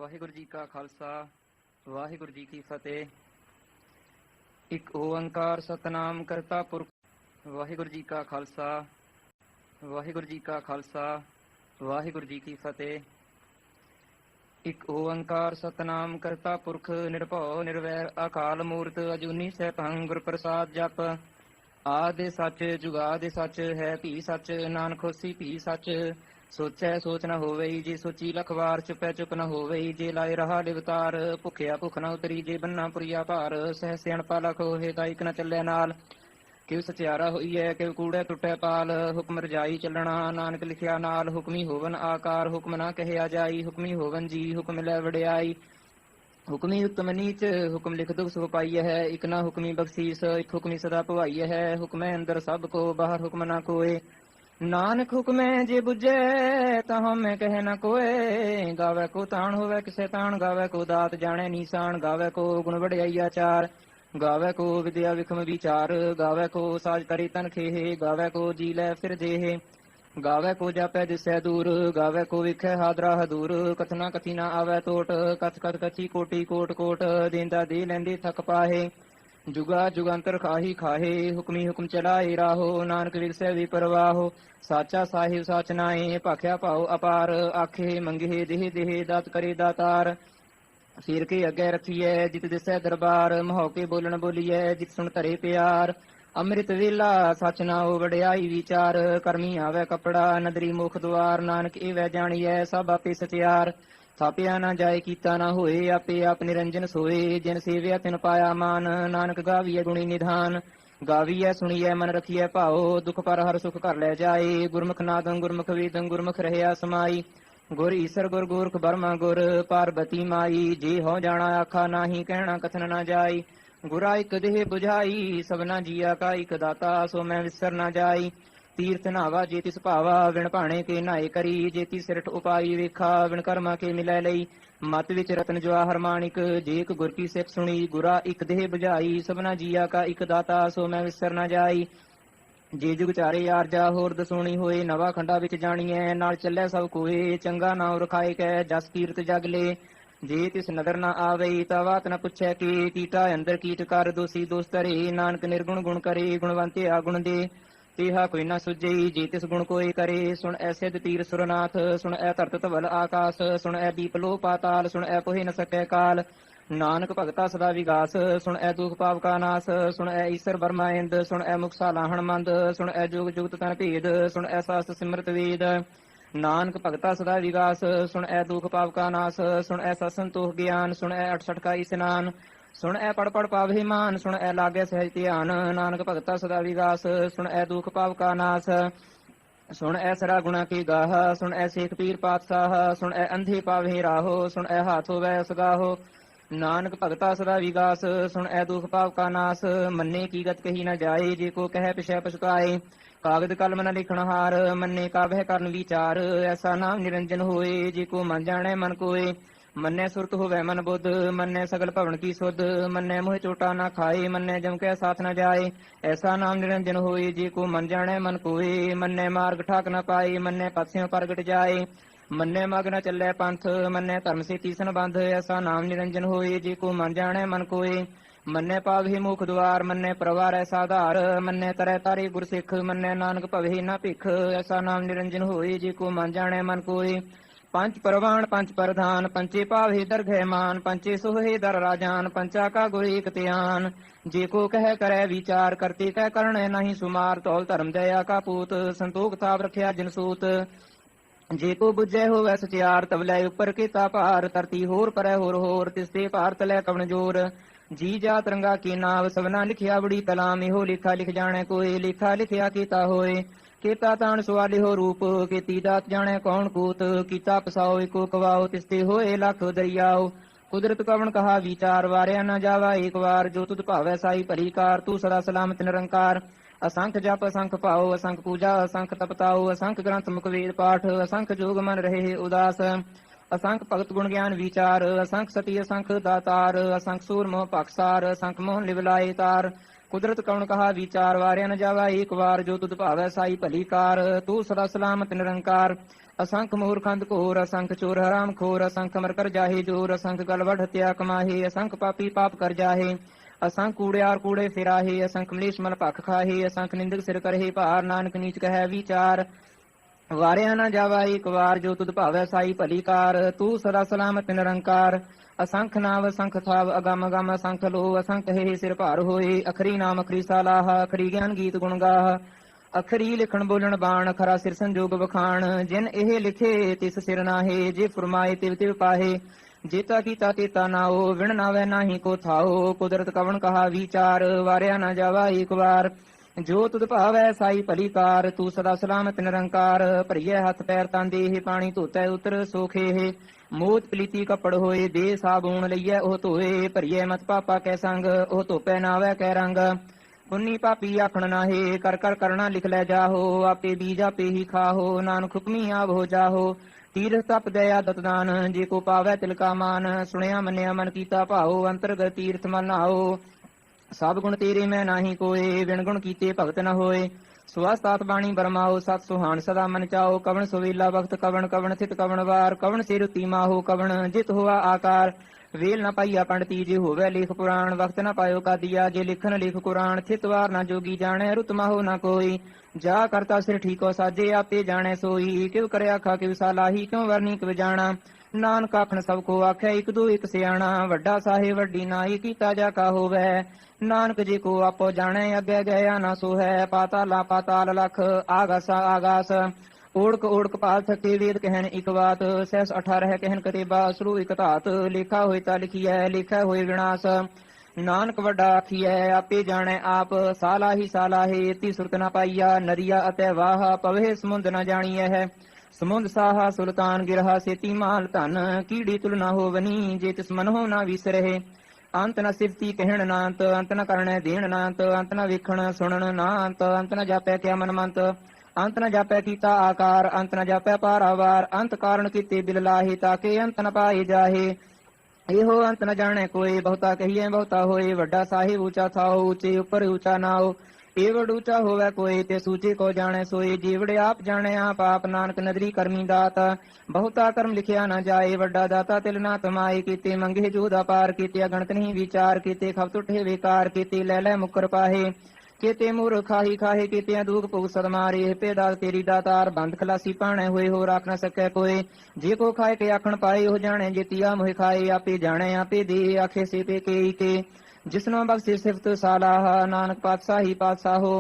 ਵਾਹਿਗੁਰੂ ਜੀ ਕਾ ਖਾਲਸਾ ਵਾਹਿਗੁਰੂ ਜੀ ਕੀ ਫਤਿਹ। ਇੱਕ ਓੰਕਾਰ ਸਤਨਾਮ ਕਰਤਾ ਪੁਰਖ। ਵਾਹਿਗੁਰੂ ਜੀ ਕਾ ਖਾਲਸਾ ਵਾਹਿਗੁਰੂ ਜੀ ਕਾ ਖਾਲਸਾ ਵਾਹਿਗੁਰੂ ਜੀ ਕੀ ਫਤਿਹ। ਇੱਕ ਓੰਕਾਰ ਸਤਨਾਮ ਕਰਤਾ ਪੁਰਖ ਨਿਰਭਉ ਨਿਰਵੈਰ ਅਕਾਲ ਮੂਰਤ ਅਜੂਨੀ ਸੈਭੰ ਗੁਰ ਪ੍ਰਸਾਦ ਜਪ। ਆਦਿ ਸੱਚ ਜੁਗਾਦਿ ਸੱਚ ਹੈ ਭੀ ਸੱਚ ਨਾਨਕ ਹੋਸੀ ਭੀ ਸੱਚ। ਸੋਚੈ ਸੋਚ ਨ ਹੋਵਈ ਜੇ ਸੋਚੀ ਲਖ ਵਾਰ ਚੁਪੈ ਚੁਪ ਨ ਹੋਵਈ ਜੇ ਲਾਏ ਰਹਾ ਲਿਵਤਾਰ। ਭੁਖਿਆ ਭੁਖ ਨ ਉਤਰੀ ਜੇ ਬੰਨਾ ਪੁਰੀਆ ਭਾਰ ਸਹਿ ਸਿਆਣਪਾ ਲਖ ਹੋਏ ਤਾਂ ਇਕ ਨ ਚੱਲੇ ਨਾਲ। ਕਿਉ ਸਚਿਆਰਾ ਹੋਈਐ ਕਿਉ ਕੂੜੈ ਟੁੱਟੈ ਪਾਲ। ਹੁਕਮ ਰਜਾਈ ਚੱਲਣਾ ਨਾਨਕ ਲਿਖਿਆ ਨਾਲ। ਹੁਕਮੀ ਹੋਵਨ ਆਕਾਰ ਹੁਕਮ ਨਾ ਕਹਿਆ ਜਾਈ। ਹੁਕਮੀ ਹੋਵਨ ਜੀ ਹੁਕਮ ਲੈ ਵਡਿਆਈ। ਹੁਕਮੀ ਉਤਮ ਨੀਚ ਹੁਕਮ ਲਿਖ ਦੁਖ ਸੁਖ ਪਾਈਐ ਹੈ। ਇਕ ਨਾ ਹੁਕਮੀ ਬਖਸ਼ੀਸ ਇਕ ਹੁਕਮੀ ਸਦਾ ਭਵਾਈਐ ਹੈ। ਹੁਕਮੈ ਅੰਦਰ ਸਭ ਕੋ ਬਾਹਰ ਹੁਕਮ ਨਾ ਕੋਏ। ਨਾਨਕ ਹੁਕਮੈ ਜੇ ਬੁਝੈ ਤਾਂ ਹਉਮੈ ਕਹਿ ਨ ਕੋਏ। ਗਾਵੈ ਕੋ ਤਾਣ ਹੋਵੈ ਕਿਸੇ ਤਾਣ ਗਾਵੈ ਕੋ ਦਾਤ ਜਾਣੈ ਨੀਸਾਨ। ਗਾਵੈ ਕੋ ਗੁਣ ਵਡਿਆਈ ਆਚਾਰ ਗਾਵੈ ਕੋ ਵਿਦਿਆ ਵਿਖਮ ਵਿਚਾਰ। ਗਾਵੈ ਕੋ ਸਾਜ ਕਰੀ ਤਨ ਖੇਹ ਗਾਵੈ ਕੋ ਜੀ ਲੈ ਫਿਰ ਦੇਹ। ਗਾਵੈ ਕੋ ਜਾਪੈ ਦਿਸੈ ਦੂਰ ਗਾਵੈ ਕੋ ਵਿਖੈ ਹਾਦਰਾ ਹਦੂਰ। ਕਥਨਾ ਕਥੀ ਨਾ ਆਵੈ ਟੋਟ ਕਥ ਕਥ ਕਥੀ ਕੋਟੀ ਕੋਟ ਕੋਟ। ਦੇਂਦਾ ਦੇ ਲੈਂਦੇ ਥਕ ਪਾਹੇ ਜੁਗਾ ਜੁਗੰਤਰ ਖਾਹੀ ਖਾਹੇ। ਹੁਕਮੀ ਹੁਕਮ ਚਲਾਏ ਰਾਹੋ ਨਾਨਕ ਵਿਗਸੈ ਵੀ ਪਰਵਾਹੋ। ਸਾਚਾ ਸਾਹਿਬ ਸਾਚ ਨਾਏ ਭਾਖਿਆ ਭਾਉ ਅਪਾਰ। ਆਖੇ ਮੰਗੇ ਦੇਹ ਦੇਹ ਦਾਤ ਕਰੇ ਦਾਤਾਰ। ਸਿਰ ਕੇ ਅੱਗੇ ਰੱਖੀਐ ਜਿਤ ਦਿਸੈ ਦਰਬਾਰ। ਮਹੌਕੇ ਬੋਲਣ ਬੋਲੀਐ ਜਿਤ ਸੁਣ ਧਰੇ ਪਿਆਰ। ਅੰਮ੍ਰਿਤ ਵੇਲਾ ਸਚ ਨਾਉ ਵਡਿਆਈ ਵਿਚਾਰ। ਕਰਮੀ ਆਵੈ ਕੱਪੜਾ ਨਦਰੀ ਮੁਖ ਦੁਆਰ। ਨਾਨਕ ਏਵੈ ਜਾਣੀਐ ਸਭ ਆਪੇ ਸਚਿਆਰ। ਥਾਪਿਆ ਨਾ ਜਾਏ ਕੀਤਾ ਨਾ ਹੋਏ ਆਪੇ ਆਪ ਨਿਰੰਜਨ ਸੋਏ। ਜਿਨ ਸੇਵਿਆ ਤਿਨ ਪਾਇਆ ਮਾਨ ਨਾਨਕ ਗਾਵੀਐ ਗੁਣੀ ਨਿਧਾਨ। ਗਾਵੀਐ ਸੁਣੀਐ ਮਨ ਰਖੀਐ ਭਾਉ ਦੁਖ ਪਰ ਹਰ ਸੁਖ ਘਰ ਲੈ ਜਾਏ। ਗੁਰਮੁਖ ਨਾਦੰ ਗੁਰਮੁਖ ਵੇਦੰ ਗੁਰਮੁਖ ਰਹਿਆ ਸਮਾਈ। ਗੁਰ ਈਸਰ ਗੁਰ ਗੋਰਖ ਬਰਮਾ ਗੁਰ ਪਾਰਬਤੀ ਮਾਈ। ਜੇ ਹੋ ਜਾਣਾ ਆਖਾ ਨਾਹੀ ਕਹਿਣਾ ਕਥਨ ਨਾ ਜਾਈ। ਗੁਰਾ ਇਕ ਦੇਹ ਬੁਝਾਈ ਸਭਨਾ ਜੀਆ ਕਾ ਇਕ ਦਾਤਾ। ਸੋ ਮੈਂ ਵਿਸਰ ਨਾ ਜਾਈ। ਤੀਰਥ ਨਾਵਾ ਜੇ ਤਿਸ ਭਾਵਾ ਵਿਣ ਭਾਣੇ ਕੇ ਨਾਏ ਕਰੀ। ਜੇ ਤੀ ਸਿਰਠ ਉਪਾਈ ਵੇਖਾ ਵਿਣ ਕਰਮਾ ਕੇ ਮਿਲੈ ਲਈ। ਮਤ ਵਿੱਚ ਰਤਨ ਜਵਾਹਰ ਮਾਣਿਕ ਜੇ ਇਕ ਗੁਰ ਕੀ ਸਿੱਖ ਸੁਣੀ। ਗੁਰਾ ਇਕ ਦੇਹ ਬੁਝਾਈ ਸਭਨਾ ਜੀਆ ਕਾ ਇਕ ਦਾਤਾ। ਸੋ ਮੈਂ ਵਿਸਰ ਨਾ ਜਾਈ। ਜੇ ਜੁਗ ਚਾਰੇ ਆਰਜਾ ਹੋਰ ਦਸੋਣੀ ਹੋਏ। ਨਵਾ ਖੰਡਾ ਵਿੱਚ ਜਾਣੀਐ ਨਾਲ ਚੱਲੈ ਸਭ ਕੋਏ। ਚੰਗਾ ਨਾਉ ਰਖਾਏ ਕੈ ਜਸ ਕੀਰਤ ਜਗ ਲੇ। ਜੇ ਤਿਸ ਨਦਰ ਨਾ ਆਵਈ ਤਾਂ ਬਾਤ ਨ ਪੁੱਛੈ ਕਿ। ਕੀਟਾ ਅੰਦਰ ਕੀਟ ਕਰ ਦੋਸੀ ਦੋਸ ਧਰੇ। ਨਾਨਕ ਨਿਰਗੁਣ ਗੁਣ ਕਰੇ ਗੁਣਵੰਤੇ ਆਗੁਣ ਦੇ। ਤੇਹਾ ਕੋਈ ਨਾ ਸੁਝਈ ਜੇ ਤਿਸ ਗੁਣ ਕੋਇ ਕਰੇ। ਸੁਣ ਐ ਸਿਧ ਤੀਰ ਸੁਰਨਾਥ ਸੁਣ ਐ ਧਰਤ ਧਵਲ ਆਕਾਸ। ਸੁਣ ਐ ਦੀਪ ਲੋ ਪਾਤਾਲ ਸੁਣ ਐ ਪੋਹਿ ਨ ਸਕੈ ਕਾਲ। ਨਾਨਕ ਭਗਤਾ ਸਦਾ ਵਿਗਾਸ ਸੁਣ ਐ ਦੁਖ ਪਾਪ ਕਾ ਨਾਸ। ਸੁਣ ਐ ਈਸਰ ਬਰਮਾ ਇੰਦ ਸੁਣ ਐ ਮੁਖ ਸਾਲਾਹਣ ਮੰਦ। ਸੁਣ ਐ ਜੁਗ ਜੁਗਤ ਤਨ ਭੇਦ ਸੁਣ ਐ ਸਾਸਤ ਸਿਮਰਤ ਵੇਦ। ਨਾਨਕ ਭਗਤਾ ਸਦਾ ਵਿਗਾਸ ਸੁਣ ਐ ਦੁਖ ਪਾਪ ਕਾ ਨਾਸ। ਸੁਣ ਐ ਸਤ ਸੰਤੋਖ ਗਿਆਨ ਸੁਣ ਐ ਅਠ ਸਠ ਕਾ ਇਸਨਾਨ। ਸੁਣ ਐ ਪੜ ਪੜ ਪਾਵਹਿ ਮਾਨ ਸੁਣ ਐ ਲਾਗੈ ਸਹਿਜ ਧਿਆਨ। ਨਾਨਕ ਭਗਤਾ ਸਦਾ ਵਿਗਾਸ ਸੁਣ ਐ ਦੁਖ ਪਾਪ ਕਾ ਨਾਸ। ਸੁਣ ਐ ਸਰਾ ਗੁਣਾ ਕੀ ਗਾਹ ਸੁਣ ਐ ਸੇਖ ਪੀਰ ਪਾਤਸ਼ਾਹ। ਸੁਣ ਐ ਅੰਧੇ ਪਾਵਹਿ ਰਾਹੋ ਸੁਣ ਐ ਹਾਥ ਹੋਵੈ ਉਸਗਾਹੋ। ਨਾਨਕ ਭਗਤਾ ਸਦਾ ਵਿਗਾਸ ਸੁਣ ਐ ਦੁਖ ਪਾਪ ਕਾ ਨਾਸ। ਮੰਨੇ ਕੀ ਗਤ ਕਹੀ ਨ ਜਾਏ ਜੇ ਕੋ ਕਹਿ ਪਿਛੈ ਪਛਤਾਏ। ਕਾਗਦ ਕਲਮ ਨ ਲਿਖਣ ਹਾਰ ਮੰਨੇ ਕਾਬਹਿ ਕਰਨ ਵਿਚਾਰ। ਐਸਾ ਨਾਮ ਨਿਰੰਜਨ ਹੋਏ ਜੇ ਕੋ ਮਨ ਜਾਣੈ ਮਨ ਕੋਏ। ਮੰਨੈ ਸੁਰਤ ਹੋਵੈ ਮਨ ਬੁੱਧ ਮੰਨੈ ਸਗਲ ਭਵਨ ਕੀ ਸੁਧ। ਮੰਨੈ ਮੋਹਿ ਚੋਟਾ ਨਾ ਖਾਏ ਮੰਨੈ ਜਮ ਕੈ ਸਾਥ ਨ ਜਾਏ। ਐਸਾ ਨਾਮ ਨਿਰੰਜਨ ਹੋਏ ਜੇ ਕੋ ਮਨ ਜਾਣੈ ਮਨ ਕੋਏ। ਮੰਨੈ ਮਾਰਗ ਠਾਕ ਨ ਪਾਏ ਮੰਨੈ ਪਥਿਓ ਪ੍ਰਗਟ ਜਾਏ। ਮੰਨੈ ਮਗ ਨ ਚੱਲੈ ਪੰਥ ਮੰਨੈ ਧਰਮ ਸੇ ਤੀਸਨ ਬੰਧ। ਐਸਾ ਨਾਮ ਨਿਰੰਜਨ ਹੋਏ ਜੇ ਕੋ ਮਨ ਜਾਣੈ ਮਨ ਕੋਏ। ਮੰਨੈ ਪਾਵਹਿ ਮੁਖ ਦੁਆਰ ਮੰਨੈ ਪ੍ਰਵਾਰੈ ਸਾਧਾਰ। ਮੰਨੈ ਤਰੈ ਤਾਰੇ ਗੁਰ ਸਿੱਖ ਮੰਨੈ ਨਾਨਕ ਭਵਹਿ ਨਾ ਭਿਖ। ਐਸਾ ਨਾਮ ਨਿਰੰਜਨ ਹੋਏ ਜੇ ਕੋ ਮਨ ਜਾਣੈ ਮਨ ਕੋਏ। ਪੰਚ ਪਰਵਾਣ ਪੰਚ ਪ੍ਰਧਾਨ ਪੰਚੇ ਪਾਵਹਿ ਦਰਗਹਿ ਮਾਨ। ਪੰਚੇ ਸੋਹੇ ਦਰ ਰਾਜਾਨ ਪੰਚਾ ਕਾ ਗੁਰ ਏਕ ਧਿਆਨ। ਜੇ ਕੋ ਕਹਿ ਕਰੈ ਵਿਚਾਰ ਕਰਤੇ ਕਹਿ ਕਰਣੈ ਨਾਹੀ ਸੁਮਾਰ। ਧੌਲ ਧਰਮ ਦਇਆ ਕਾ ਪੂਤ ਸੰਤੋਖ ਥਾਪ ਰਖਿਆ ਜਿਨ ਸੂਤ। ਜੇ ਕੋ ਬੁਝੈ ਹੋਵੈ ਸਚਿਆਰ ਤਵਲੇ ਉੱਪਰ ਕੀਤਾ ਭਾਰ। ਧਰਤੀ ਹੋਰ ਪਰੈ ਹੋਰ ਹੋਰ ਤਿਸਤੇ ਭਾਰ ਤਲੈ ਕਵਣ ਜੋਰ। ਜੀ ਜਾਤ ਰੰਗਾ ਕੀ ਨਾਵ ਸਭਨਾ ਲਿਖਿਆ ਬੜੀ ਕਲਾਮ। ਇਹੋ ਲੇਖਾ ਲਿਖ ਜਾਣੈ ਕੋਏ ਲੇਖਾ ਲਿਖਿਆ ਕੀਤਾ ਹੋਏ। ਕੀਤਾ ਤਾਣ ਸਵਾਲਿਓ ਰੂਪ ਕੀਤੀ ਦਾਤ ਜਾਣੈ ਕੌਣ ਕੂਤ। ਕੀਤਾ ਪਸਾਓ ਏਕੋ ਕਵਾਓ ਤਿਸਤੇ ਹੋਏ ਲੱਖ ਦਰਿਆਓ। ਕੁਦਰਤ ਕਵਣ ਕਹਾ ਵਿਚਾਰ ਵਾਰਿਆ ਨਾ ਜਾਵਾ ਏਕ ਵਾਰ। ਜੋ ਤੁਧ ਭਾਵੈ ਸਾਈ ਭਲੀ ਕਾਰ ਤੂੰ ਸਦਾ ਸਲਾਮਤ ਨਿਰੰਕਾਰ। ਅਸੰਖ ਜਪ ਅਸੰਖ ਭਾਉ ਅਸੰਖ ਪੂਜਾ ਅਸੰਖ ਤਪਤਾਉ। ਅਸੰਖ ਗ੍ਰੰਥ ਮੁਖ ਵੇਦ ਪਾਠ ਅਸੰਖ ਜੋਗ ਮਨ ਰਹੇ ਉਦਾਸ। ਅਸੰਖ ਭਗਤ ਗੁਣ ਗਿਆਨ ਵਿਚਾਰ ਅਸੰਖ ਸਤੀ ਅਸੰਖ ਦਾਤਾਰ। ਅਸੰਖ ਸੂਰ ਮੋਹ ਭਖਸਾਰ ਅਸੰਖ ਮੋਹਨ ਲਿਵ ਲਾਏ ਤਾਰ। ਕੁਦਰਤ ਕਵਣ ਕਹਾ ਵਿਚਾਰ ਵਾਰਿਆ ਨ ਜਾਵਾ ਏਕ ਵਾਰ। ਜੋ ਤੁਧ ਭਾਵੈ ਸਾਈ ਭਲੀ ਕਾਰ ਤੂੰ ਸਦਾ ਸਲਾਮਤ ਨਿਰੰਕਾਰ। असंख मूर्खंद घोर असंख चोर हराम खोर असंख मर कर जाहे जोर असंख गलवड हत्या कमाहे असंख पापी पाप कर जाहे असंख कूड़ियार कूड़े फिराहे असंख मलेश मल भख खाहे असंख निंदक सिर करहे भार नानक नीच कहे विचार वारिया न जावा एक वार जो तुद भावै साई भली कार तू सदा सलामत निरंकार असंख नाव असंख थाव अगम अगम असंख लो असंख हे सिर भार होए अखरी नाम अखरी सालाह अखरी ज्ञान गीत गुण गाह अखरी लिखण बोलण बाण खरा सिर संजोग बखान जिन ਇਹ ਲਿਖੇ ਤਿਸ ਸਿਰ ਨਾਹੇ ਜੇ ਫਰਮਾਏ ਤਿਵ ਤਿਵ ਪਾਹੇ ਜੇਤਾ ਕੀਤਾ ਤੇਤਾ ਨਾਓ ਵਿਣ ਨਾਵੈ ਨਾਹੀ ਕੋ ਥਾਓ ਕੁਦਰਤ ਕਵਣ ਕਹਾ ਵਿਚਾਰ ਵਾਰਿਆ ਨਾ ਜਾਵਾ ਇੱਕ ਵਾਰ ਜੋ ਤੁਧ ਭਾਵੈ ਸਾਈ ਭਲੀ ਕਾਰ ਤੂੰ ਸਦਾ ਸਲਾਮਤ ਨਿਰੰਕਾਰ ਭਰੀਐ ਹੱਥ ਪੈਰ ਤਾਂ ਦੇਹ ਪਾਣੀ ਧੋਤੈ ਉਤਰ ਸੋਖੇ ਮੋਤ ਪਲੀਤੀ ਕੱਪੜ ਹੋਏ ਦੇ ਸਾਬੂਣ ਲਈਐ ਉਹ ਧੋਏ ਭਰੀਐ ਮਤ ਪਾਪਾ ਕੈ ਸੰਗ ਉਹ ਧੋਪੈ ਨਾਵੈ ਕੈ ਰੰਗ पुन्नी पापी आखण नाहे कर कर करना लिख लै जाहो आपे बीज आपे ही खाहो नानक हुक्मी आव हो जाहो तीर्थ तप दया दतदान जे को पावै तिलका मान सुनिया मन्या मन कीता भाओ अंतरगत तीर्थ मन नहाओ सब गुण तेरे मैं नाही कोय विण गुण कीते भगत न होए सुवास्तात बाणी बरमाओ सत सुहान सदा मन चाओ कवन सुवेला वक्त कवन कवन थित कवन वार कवन सिर तीमा हो कवन जित हुआ आकार ਵੇਲ ਨਾ ਪਾਈਆ ਪੰਡਤੀ ਜੇ ਹੋਵੇ ਲੇਖ ਪੁਰਾਣ ਵਕਤ ਨਾ ਪਾਇਓ ਕਾਦੀਆ ਜੇ ਲਿਖਣ ਲਿਖ ਕੁਰਾਨ ਥਿਤ ਵਾਰ ਨਾ ਜੋਗੀ ਜਾਣੈ ਰੁਤ ਮਾਹੋ ਨਾ ਕੋਈ ਜਾ ਕਰਤਾ ਸਿਰ ਠੀਕੋ ਸਾਜੇ ਆਪੇ ਜਾਣੈ ਸੋਈ ਕਿਉ ਕਰਿਆ ਆਖਾ ਕਿਉ ਸਾਲਾਹੀ ਕਿਉ ਵਰਨੀ ਕਿਵ ਜਾਣਾ ਨਾਨਕ ਆਖਣ ਸਭ ਕੋ ਆਖੈ ਇੱਕ ਦੋ ਇੱਕ ਸਿਆਣਾ ਵੱਡਾ ਸਾਹਿਬ ਵੱਡੀ ਨਾਈ ਕੀਤਾ ਜਾ ਕਾ ਹੋਵੇ ਨਾਨਕ ਜੇ ਕੋ ਆਪੋ ਜਾਣੈ ਅੱਗੇ ਗਿਆ ਨਾ ਸੋ ਹੈ ਪਾਤਾਲਾ ਪਾਤਾਲ ਲਖ ਆਗਾਸ ਆਗਾਸ ओढ़क ओढ़क पाल थके वेद कहन एक बात सहस 18 कहन करे बासरू एक धात लेखा होए ता लिखिए लेखा होए विनाश नानक वड्डा आखिए आपे जाने आप साला ही साला है ती सुरत न पाइया नरिया अतै वाह पवे समुंद न जानिए है समुंद साहा सुल्तान गिरहा सेती माल धन कीड़ी तुलना हो बनी जे तिस मन हो ना विसरहे अंत न सिफती कहण नांत अंत न करणे देण नांत अंत न वेखण सुनण नांत अंत न जापै क्या मन मंत अंत न जापै कीता आकार अंत न जापै पारावार अंत कारण कीते बिल लाहे ताके अंत न पाए जाहे एहो अंत न जाने कोई बहुता कहिए बहुता होए वड्डा साहिब ऊंचा थाओ ऊंचे ऊपर ऊंचा नाओ एवड ऊंचा होवे कोई ते सूचे को जाने सोए जीवड़े आप जाने आप नानक नदरी करमी दाता बहुता कर्म लिखिया न जाए वड्डा दाता तिल ना तमाए कीते मंगे जोधा पार कीते अगणत नहीं विचार कीते खप तुठे बेकार कीते लै लै मुकर पाहे केते मूर खाही खाहे केते दूग भोग सदमारे पेदा तेरी दातार बंद खलासी पाणे होए हो राख न सकै कोई जे को खाए के आखण पाए हो जाने जेतिया मोह खाए आपे जाने आपे दे आखे से पे के जिसनो बख्शे सिफत सालाह नानक पातशाही पातशाहो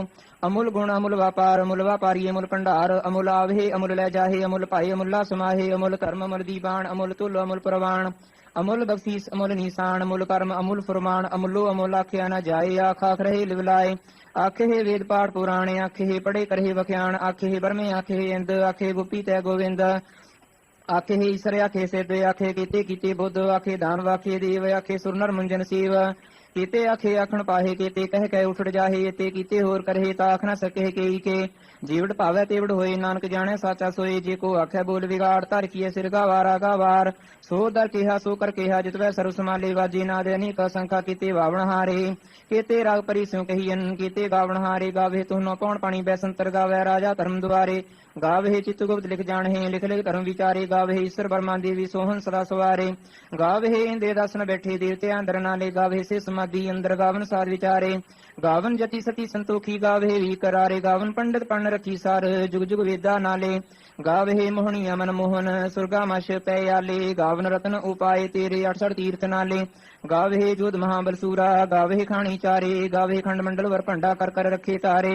अमूल गुण अमूल व्यापार अमूल व्यापारी अमूल भंडार अमूल आवे अमूल लै जाहे अमूल पाए अमूला समाहे अमूल धर्म अमूल दीवान अमूल तुल अमूल प्रवाण अमूल बख्शीस अमूल निशान अमूल कर्म अमूल फरमान अमूलो अमूल आख्या न जाए आख रहे लिवलाए आखे हे वेद पाठ पुराणे आखे हे पढ़े करे वख्याण आखे हे बरमे आखे हे इंद आखे गोपी तै गोविंद आखे हे ईश्वर आखे सिद्ध आखे कीते कीते बुद्ध आखे दान आखे देव आखे सुरनर मुंजन सेव कीते आखे आखण पाहे कीते कह कह उठड़ जाहे ते कीते होर करहे ता आख न सके के जीवड़ भावै तेवड़ होए नानक जाने साचा सोए जे को आखे बोल बिगाड़ धर किए सिर गावारा गावार सो दर केहा सो कर केहा जितवै सर्व समाले वाजे नाद अनेक संखा कीते वावण हारे केते राग परी स्यों कहियन केते गावण हारे गावे तुहनो पौण पानी बैसंतर गावे राजा धर्म द्वारे गावे चित्तगुप्त लिख जाणे लिख लिख धर्म विचारे गावे ईश्वर ब्रह्मा देवी सोहन सदा सवारे गावे इंद्र दासन बैठे देवते अंदर नाले गावे से समाधि अंदर गावन साध विचारे गावन जति सती संतोखी गावे वी करारे गावन पंडित पढ़ रखी सार जुग जुग वेदा नाले गावे मोहनिया मन मोहन सुरगा मश पयाले गावन रतन उपाय तेरे 68 तीर्थ नाले गावे जोध महाबल सूरा गावे खाणी चारे गावे खंड मंडल वर भंडा कर कर रखे तारे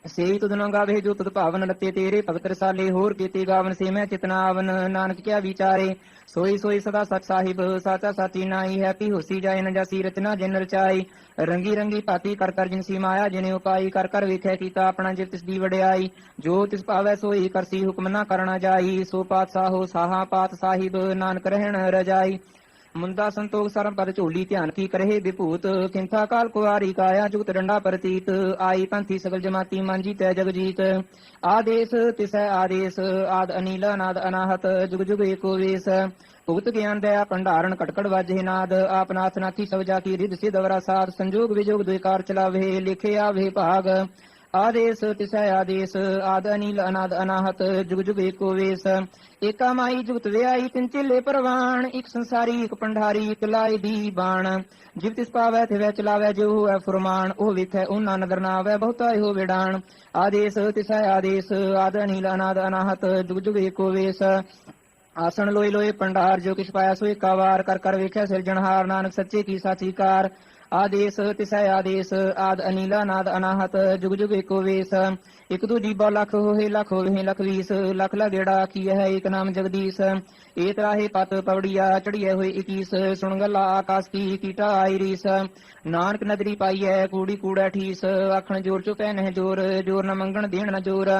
से तुदनो गावे जो तुद भावन लते तेरे भगत रसाले होर केते गावन से मैं चितनावन नानक क्या विचारे सोई सोई सदा सच साहिब साचा साची नाई है पी होसी जाए न जासी रचना जिन रचाई रंगी रंगी पाती कर कर जिनसी माया जिने उपाई कर कर वेखे कीता अपना जित तिस दी वड्याई जो तिस पावै सोई करसी हुक्म न करना जाई सो पातशाहो साहा पात साहिब नानक रहन रजाई मुंदा संतोख सरम पद झोली ध्यान की करहे विभूत किंथा काल कुआरी काया जुगत डंडा प्रतीत आई पंथी सकल जमाती मांझी तय जगजीत आदेश तिसै आदेश आद अनिल नाद अनाहत जुग जुग एको वेश भुगत ज्ञान दया भंडारण कटकड़ वाजे नाद आप नाथ नाथी सब जाकी रिद सिद्ध वरा साध संजोग विजोग द्विकार चलावे लिखे आवे भाग आदेश तिसै आदेश आद अनिल अनाद अनाहत जुग जुग एको वेश एका माई जुगत व्याई तिन चेले परवान एक संसारी एक पंडारी एक लाए दी बाण जिव तिस पावै थिवै चलावै जो होवै फुरमान ओ विथै ओना नदर नावै बहुता हो विडान आदेश तिसै आदेश आद अनिल अनाद अनाहत जुग जुग एको वेश आसन लोए लोए पंडार जो किस पाया सोए का वार कर कर वेख्या सिरजनहार नानक सच्चे की साची कार आदेश तिसै आदेश आद अनिला नाद अनाहत जुग जुग एको वेश एक दू जीबा लख होए लख होए लख वीस लख लगेड़ा की है एक नाम जगदीश ए त्राहे पत पवड़िया चढ़िए हुए इकीस सुन गला आकाश की कीटा आई रीस नानक नदरी पाई है कूड़ी कूड़ा ठीस आखण जोर चुपै नह जोर जोर न मंगण देण न जोर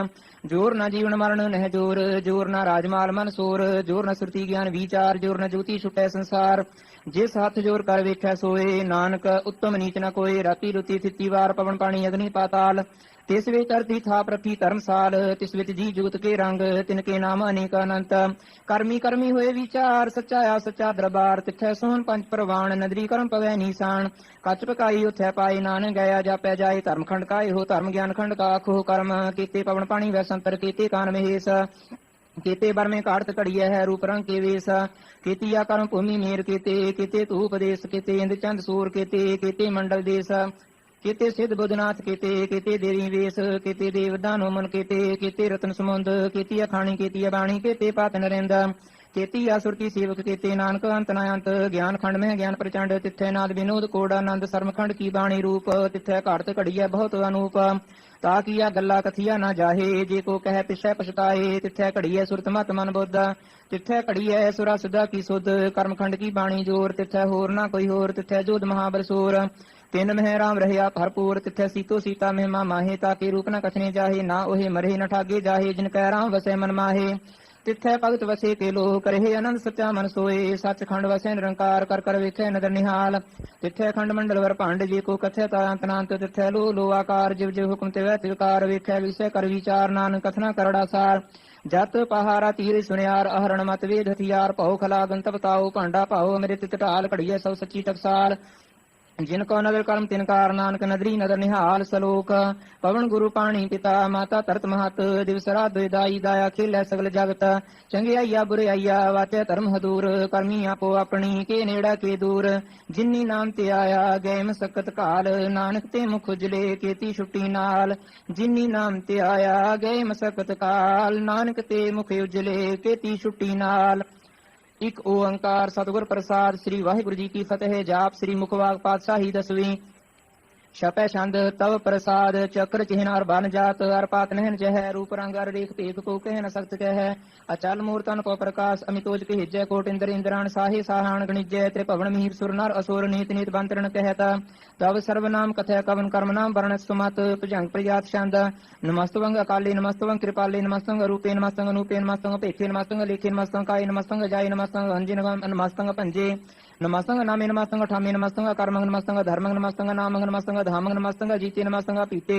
जोर न जीवन मरण नह जोर जोर न राजमाल मन सोर जोर न सुरती ज्ञान विचार जोर न ज्योति छुटै संसार जिस हथ जोर कर वेख्या सोए नानक उत्तम नीच न कोय राती रुती थिति वार पवन पानी अग्नि पाताल तिस विच धरती थाप रखी धर्मसाल तिस विच जी जुगत के रंग तिनके नाम अनेक अनंत कर्मी कर्मी हुए विचार सच्चाया सच्चा दरबार तिथै सोहन पंच प्रवान नदरी कर्म पवै निशान कच पकाई उथै पाए नानक गया जापै जाए धर्म खंड काय हो धर्म ज्ञान खंड का आखो कर्म कीते पवन पानी वै संतर कीते कान महेश केते बर में काटत कड़िया है रूप रंग के वेश केतिया कर्म भूमि मेर केते तू उपदेश केते इंद्र चंद सूर केते मंडल देश केते सिद्ध बुधनाथ केते देवी वेश केते देव दानो मन केते रत्न समुंद केती अखाणी केती बाणी केते पात नरेंद केती आसुरती सेवक केते नानक अंत नायंत ज्ञान खंड में ज्ञान प्रचंड तिथै नाद विनोद कोडानंद सर्मखंड की बाणी रूप तिथै घाटत घड़िया बहुत अनूप ताकिया गल्ला कथिया ना जाहे जे को कह पिछै पछताए तिथै घड़िए सुरत मत मन बुद्ध तिथै घड़िए सुरा सुधा की सुध कर्मखंड की बाणी जोर तिथै होर ना कोई होर तिथै जोध महाबलसूर तिन मह राम रहया भरपूर तिथै सीतो सीता महिमा माहे ताके रूप न कथने जाहे ना ओहे मरे न ठागे जाहे जिन कह राम वसै मन माहे तिथै भगत वसे के लो करहे आनंद सच्चा मन सोए सच खंड वसै निरंकार कर कर वेखै नदर निहाल तिथै खंड मंडल वर भांड जे को कथै तांत नांत तिथै लो लो आकार जिव जिव हुक्म तिवै तिवकार वेखै विषय कर विचार नानक कथना करड़ा सार जत पहारा तीर सुनियार अहरण मत वेद हथियार पाओ खला गंत बताओ भांडा पाओ अमृत ढाल घड़िए सब सच्ची टकसाल जिनको नगर कर्म तिनकार नानक नदरी नदर निहाल सलोक पवन गुरु पाणी पिता माता तरत महत दिवस रात दाई दाया खेल सगल जगत चंगियाइया बुराइया वाचे धर्म हदूर करमी आपो अपनी के नेड़ा के दूर जिन्नी नाम ते आया गए मसकत काल नानक ते मुख उजले केती छुट्टी नाल जिन्नी नाम ते आया गए मसकत काल नानक ते मुख उजले केती छुट्टी नाल एक ओंकार सतगुर प्रसाद श्री वाहिगुरु जी की फतेह जाप श्री मुखवाग पातशाही 10वीं शपै छंद तव प्रसाद चक्र चिन्ह और बन जात अर पात नहन जह रूप रंग अर रेख पेख को कह न सकत कह अचल मूर्तन को प्रकाश अमितोज के हिज्जय कोट इंद्र इंद्राण साहे साहान गणिजय त्रिभवन मीर सुर नर असुर नीत नीत बंतरण कहता तव सर्वनाम कथय कवन कर्म नाम वर्ण सुमत भुजंग प्रजात छंद नमस्तवंग अकाली नमस्तवंग कृपाली नमस्तंग रूपे नमस्तंग अनूपे नमस्तंग पेखे नमस्तंग लेखे नमस्तंग काय नमस्तंग जाय नमस्तंग हंजे नमस्तंग पंजे नमस्तंग नामे नमस्तंग ठामे नमस्तंग कर्मंग नमस्तंग धर्मंग नमस्तंग नामंग नमस्तंग धामंग नमस्तंग जीते नमस्तंग पीते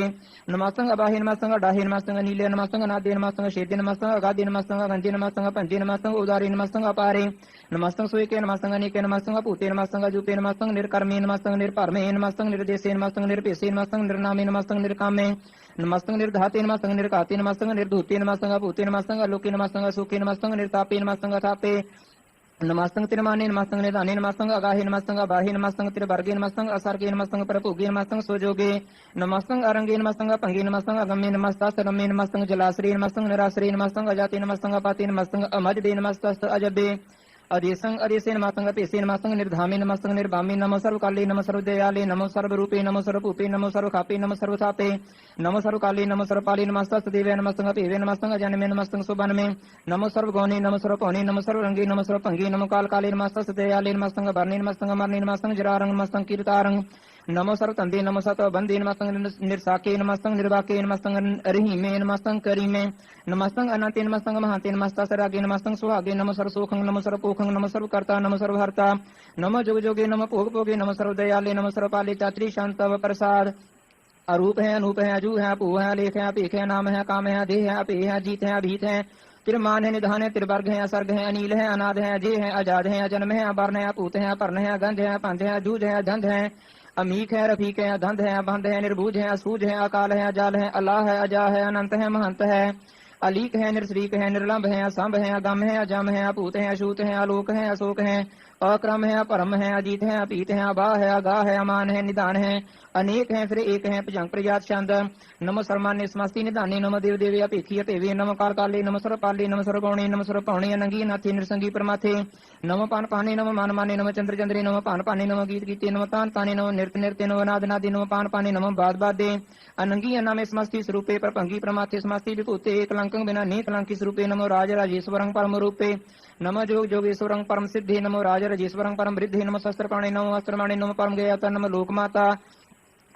नमस्तंग बाहे नमस्तंग डाहे नमस्तंग नीले नमस्तंग नादे नमस्तंग शेदे नमस्तंग गादे नमस्तंग गंजे नमस्तंग पंजे नमस्तंग उदारे नमस्तंग अपारे नमस्तंग सुके नमस्तंग नीके नमस्तंग पूते नमस्तंग जूपे नमस्तंग निर्कर्मे नमस्तंग निर्भरमे नमस्तंग निर्देशे नमस्तंग निर्पेशे नमस्तंग निर्नामे नमस्तंग निर्कामे नमस्तंग निर्धाते नमस्तंग निर्काते नमस्तंग निर्धूते नमस्तंग भूते नमस्तंग लोके नमस्तंग सुखे नमस्तंग निर्तापे नमस्तंग थापे नमस्तंग तिरमाने नमस्तंग निधाने नमस्तंग अगाहे नमस्तंग बाहे नमस्तंग तिरवर्गे नमस्तंग असर्गे नमस्तंग परभोगे नमस्तंग सोजोगे नमस्तंग अरंगे नमस्तंग पंगे नमस्तंग अगम्य नमस्तास्तरम्य नमस्तंग जलाश्रय नमस्तंग निराश्रय नमस्तंग अजाते नमस्तंग अपाते नमस्तंग अमजबे नमस्तस्त अजबे अदेशंग अदेशे नमस्तंग पेशे नमस्तंग निर्धामे नमस्तंग निर्भामे नमो सर्वकाले नमो सर्वदयाले नमो सर्वरूपे नमो सर्वभूपे नमो सर्वखापे नमो सर्वथापे नमो सर्वकाले नमो सर्वपाले नमस्तस्त देवे नमस्तंग पेवे नमस्तंग जनमे नमस्तंग सुबनमे नमो सर्वगौणे नमो सर्वपौने नमो सर्वरंगे नमो सर्वभंगे नमो काल काले नमस्तस्त दयाले नमस्तंग भरणे नमस्तंग मरणे नमस्तंग जरारंग नमस्तंग कीर्तारंग नमो सर्वतंदे नमो सतबंदे नमस्तंग निर्साके नमस्तंग निर्वाके नमस्तंग रहीमे नमस्तंग करीमे नमस्तंग अनंते नमस्तंग महाते नमस्तसरागे नमस्तंग सुहागे नमो सर्वसुखंग नमो सर्वपोखंग नमो सर्वकर्ता नमो सर्वहर्ता नमो जुग जोगे नमो भोग भोगे नमो सर्वदयाले नमो सर्वपाले चात्री शांतव प्रसाद अरूप है अनूप है अजू है पू है लेख है पीख है नाम है काम है देह है अपे है जीत है अभीत है तिरमान है निधान है त्रिवर्ग है असर्ग है अनील है अनाद है अजय है आजाद है अजन्म है अवर्ण है अपूत है अपर्ण है गंध है पंध है जूझ है धंध है अमीक है, रफीक है, अधंध है, अबंध है, निर्बूझ है, असूझ है, अकाल है, अजाल है, अल्लाह है, अजा है, अनंत है, महंत है, अलीक है, निर्श्रीक है, निर्लंब है, असंभ है, अगम है, अजम है, अपूत है, अछूत है, आलोक है, अशोक है, अक्रम है, अपरम है, अजीत है, अपीत है, अबा है, अगाह है, अमान है, निदान है, अनेक है, फिर एक है, भुजंग प्रजात छंद। नमो सर्वमान्य समस्ति निधाने, नमो देव देवी अपेखी अपेवे, नमो काल काले, नमो सर्व पाले, नमो सर्व पौणे, नमो सर्व पौणे, अनंगी नाथे निरसंगी परमाथे, नमो पान पाने, नमो मान माने, नमो चंद्र चंद्रे, नमो पान पाने, नमो गीत गीते, नमो तान ताने, नमो नृत्य नृत्य, नमो नाद नादे, नमो पान पाने, नमो बाद बादे, अनंगी अनामे समस्ति स्वरूपे प्रभंगी प्रमाथे समस्ति विभूते कलंकं बिना ने कलंकी स्वरूपे, नमो राज राजेश्वरं परम रूपे, नमो जोग जोगेश्वरं परम सिद्धे, नमो राज राजेश्वरं परम वृद्धे, नमो शस्त्रपाणे, नमो अस्त्रमाणे, नमो परम गयाता, नमो लोकमाता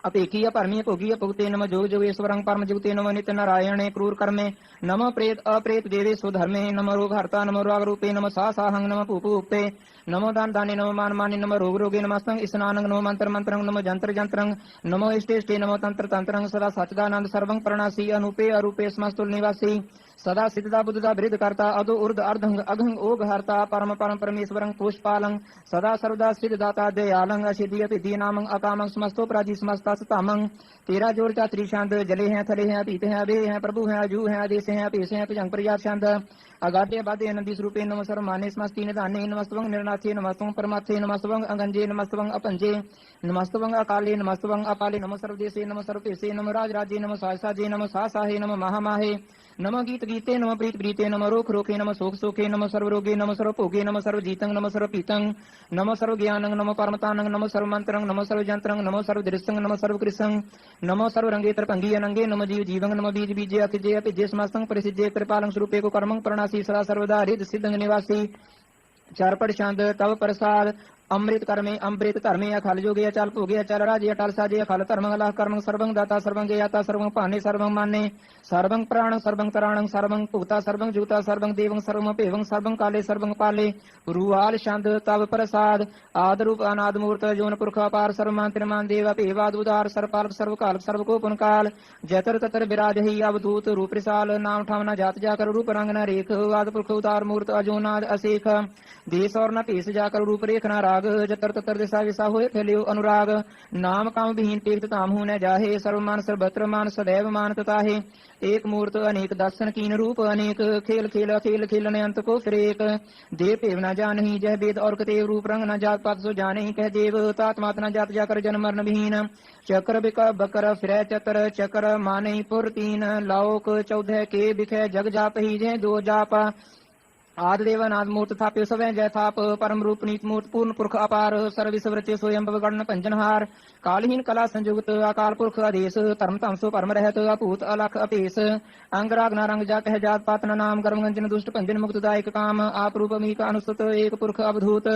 अपेखी परमी भोगी पुगते, नमो जोग जोगेश्वरं परम जुगते, नमो नित्य नारायणे क्रूर कर्मे, नमो प्रेत अप्रेत देवे स्वधर्मे, नमो रोग हर्ता, नमो राग रूपे, नमो साहंग, नमो पूपू उपते, नमो दान दाने, नमो मान माने, नमो रोग रोगे, नमो स्तंग स्नानंग, नमो मंत्र मंत्रंग, नमो जंत्र जंत्रंग, नमो इष्टे इष्टे, नमो तंत्र तंत्रंग, सदा सच्चिदानंद सर्वं प्रणासी, अनुपे अरूपे समस्तुल निवासी, सदा सिद्धता बुद्धता वृद्ध करता, अधो ऊर्ध अर्धंग अघंग ओघ हरता, परम परम परमेश्वरं पुष्पालंग, सदा सर्वदा सिद्धदाता दयालंग, असिद्धि अपिद्धि नामंग, अकामंग, समस्तो प्राजी समस्ता सतामंग, तेरा जोर चा त्रिशांत, जले हैं, थले हैं, पीते हैं, अभे हैं, प्रभु हैं, अजू हैं, आदेश हैं, पेश हैं, भुजंग प्रजात छंद, अगाधे बाधे नंदी स्वरूपे, नमो सर्वमान्य समस्ति निधाने, नमस्तवंग निर्नाथे, नमस्तवंग परमार्थे, नमस्तवंग अंगंजे, नमस्तवंग अपंजे, नमस्तवंग अकाले, नमस्तवंग अपाले, नमो सर्वदेशे, नमो सर्वपेशे, नमो राज राज्ये, नमो साजे, नमो साहे, नमो महामाहे, नमो गीत गीते, नमो प्रीत प्रीते, नमो रोख रोखे, नमो शोक सोखे, नमो सर्व रोगे, नमो सर्व भोगे, नमो सर्व जीतंग, नमो सर्व पीतंग, नमो सर्व ज्ञानंग, नमो परमतानंग, नमो सर्व मंत्रंग, नमो सर्व जंत्रंग, नमो सर्व दृष्टंग, नमो सर्व कृष्णंग, नमो सर्व रंगे तरपंगी अनंगे, नमो जीव जीवंग, नमो बीज बीजे अखिजे अपिजे समस्तंग परिसिजे कृपालंग स्वरूपे को कर्मंग प्रणासी सदा सर्वदा हृद सिद्धंग निवासी, चारपट छंद तव प्रसाद, अमृत कर्मे अमृत धर्मे, अखल जोगे अचल भोगे अचल राजे अटल साजे, अखल धर्मंग अलाह कर्मंग, सर्वंग दाता सर्वंग ज्ञाता, सर्वंग पाने सर्वंग माने, सर्वंग प्राणं सर्वंग तराणं, सर्वंग भूता सर्वंग जुता, सर्वंग देवं सर्वं पेवं, सर्वंग काले सर्वंग पाले, रुआल छंद तव प्रसाद, आद रूप अनाद मूर्त जोन पुरख अपार सर्वमांत्रिमान देव पेवाद उदार सर्वपाल सर्वकाल सर्वको पुनकाल, जतर ततर विराज ही अवधूत रूप रिसाल, नाम ठावना जात जाकर रूप रंग न रेख, आद पुरख उदार मूर्त अजोनाद असेख, देश और न पेश जाकर रूप रेख न राग, जतर ततर दिशा विशा होए फैल्यो अनुराग, नाम काम विहीन टेक ताम हो न जाहे, सर्वमान सर्वत्र मान सदैव मान तताहे, एक मूर्त अनेक दर्शन कीन रूप अनेक, खेल खेल खेल खेलने अंत को फिर एक, देव पेव न जानही जह वेद और कतेव, रूप रंग न जात पात सो जाने कह देव, तात मात न जात जाकर जन्म मरण विहीन, चक्र बिक बकर फिर चतर चक्र माने पुर तीन, लाओक 14 के बिखे जग जाप ही जय दो जाप, आद देवनाद मूर्त थाप्यो सवै जय थाप, परम रूप नीत मूर्त पूर्ण पुरख अपार, सर्विस वृत्य स्वयं गण पंजनहार, कालहीन कला संयुक्त अकाल पुरख आदेश, धर्म तमसो परम रहत अपूत अलख अपेस, अंगराग नारंग जा कह जात पात न नाम, गर्भगंजन दुष्ट पंजन मुक्तदायक काम, आप रूप मीक अनुसुत एक पुरख अवधूत,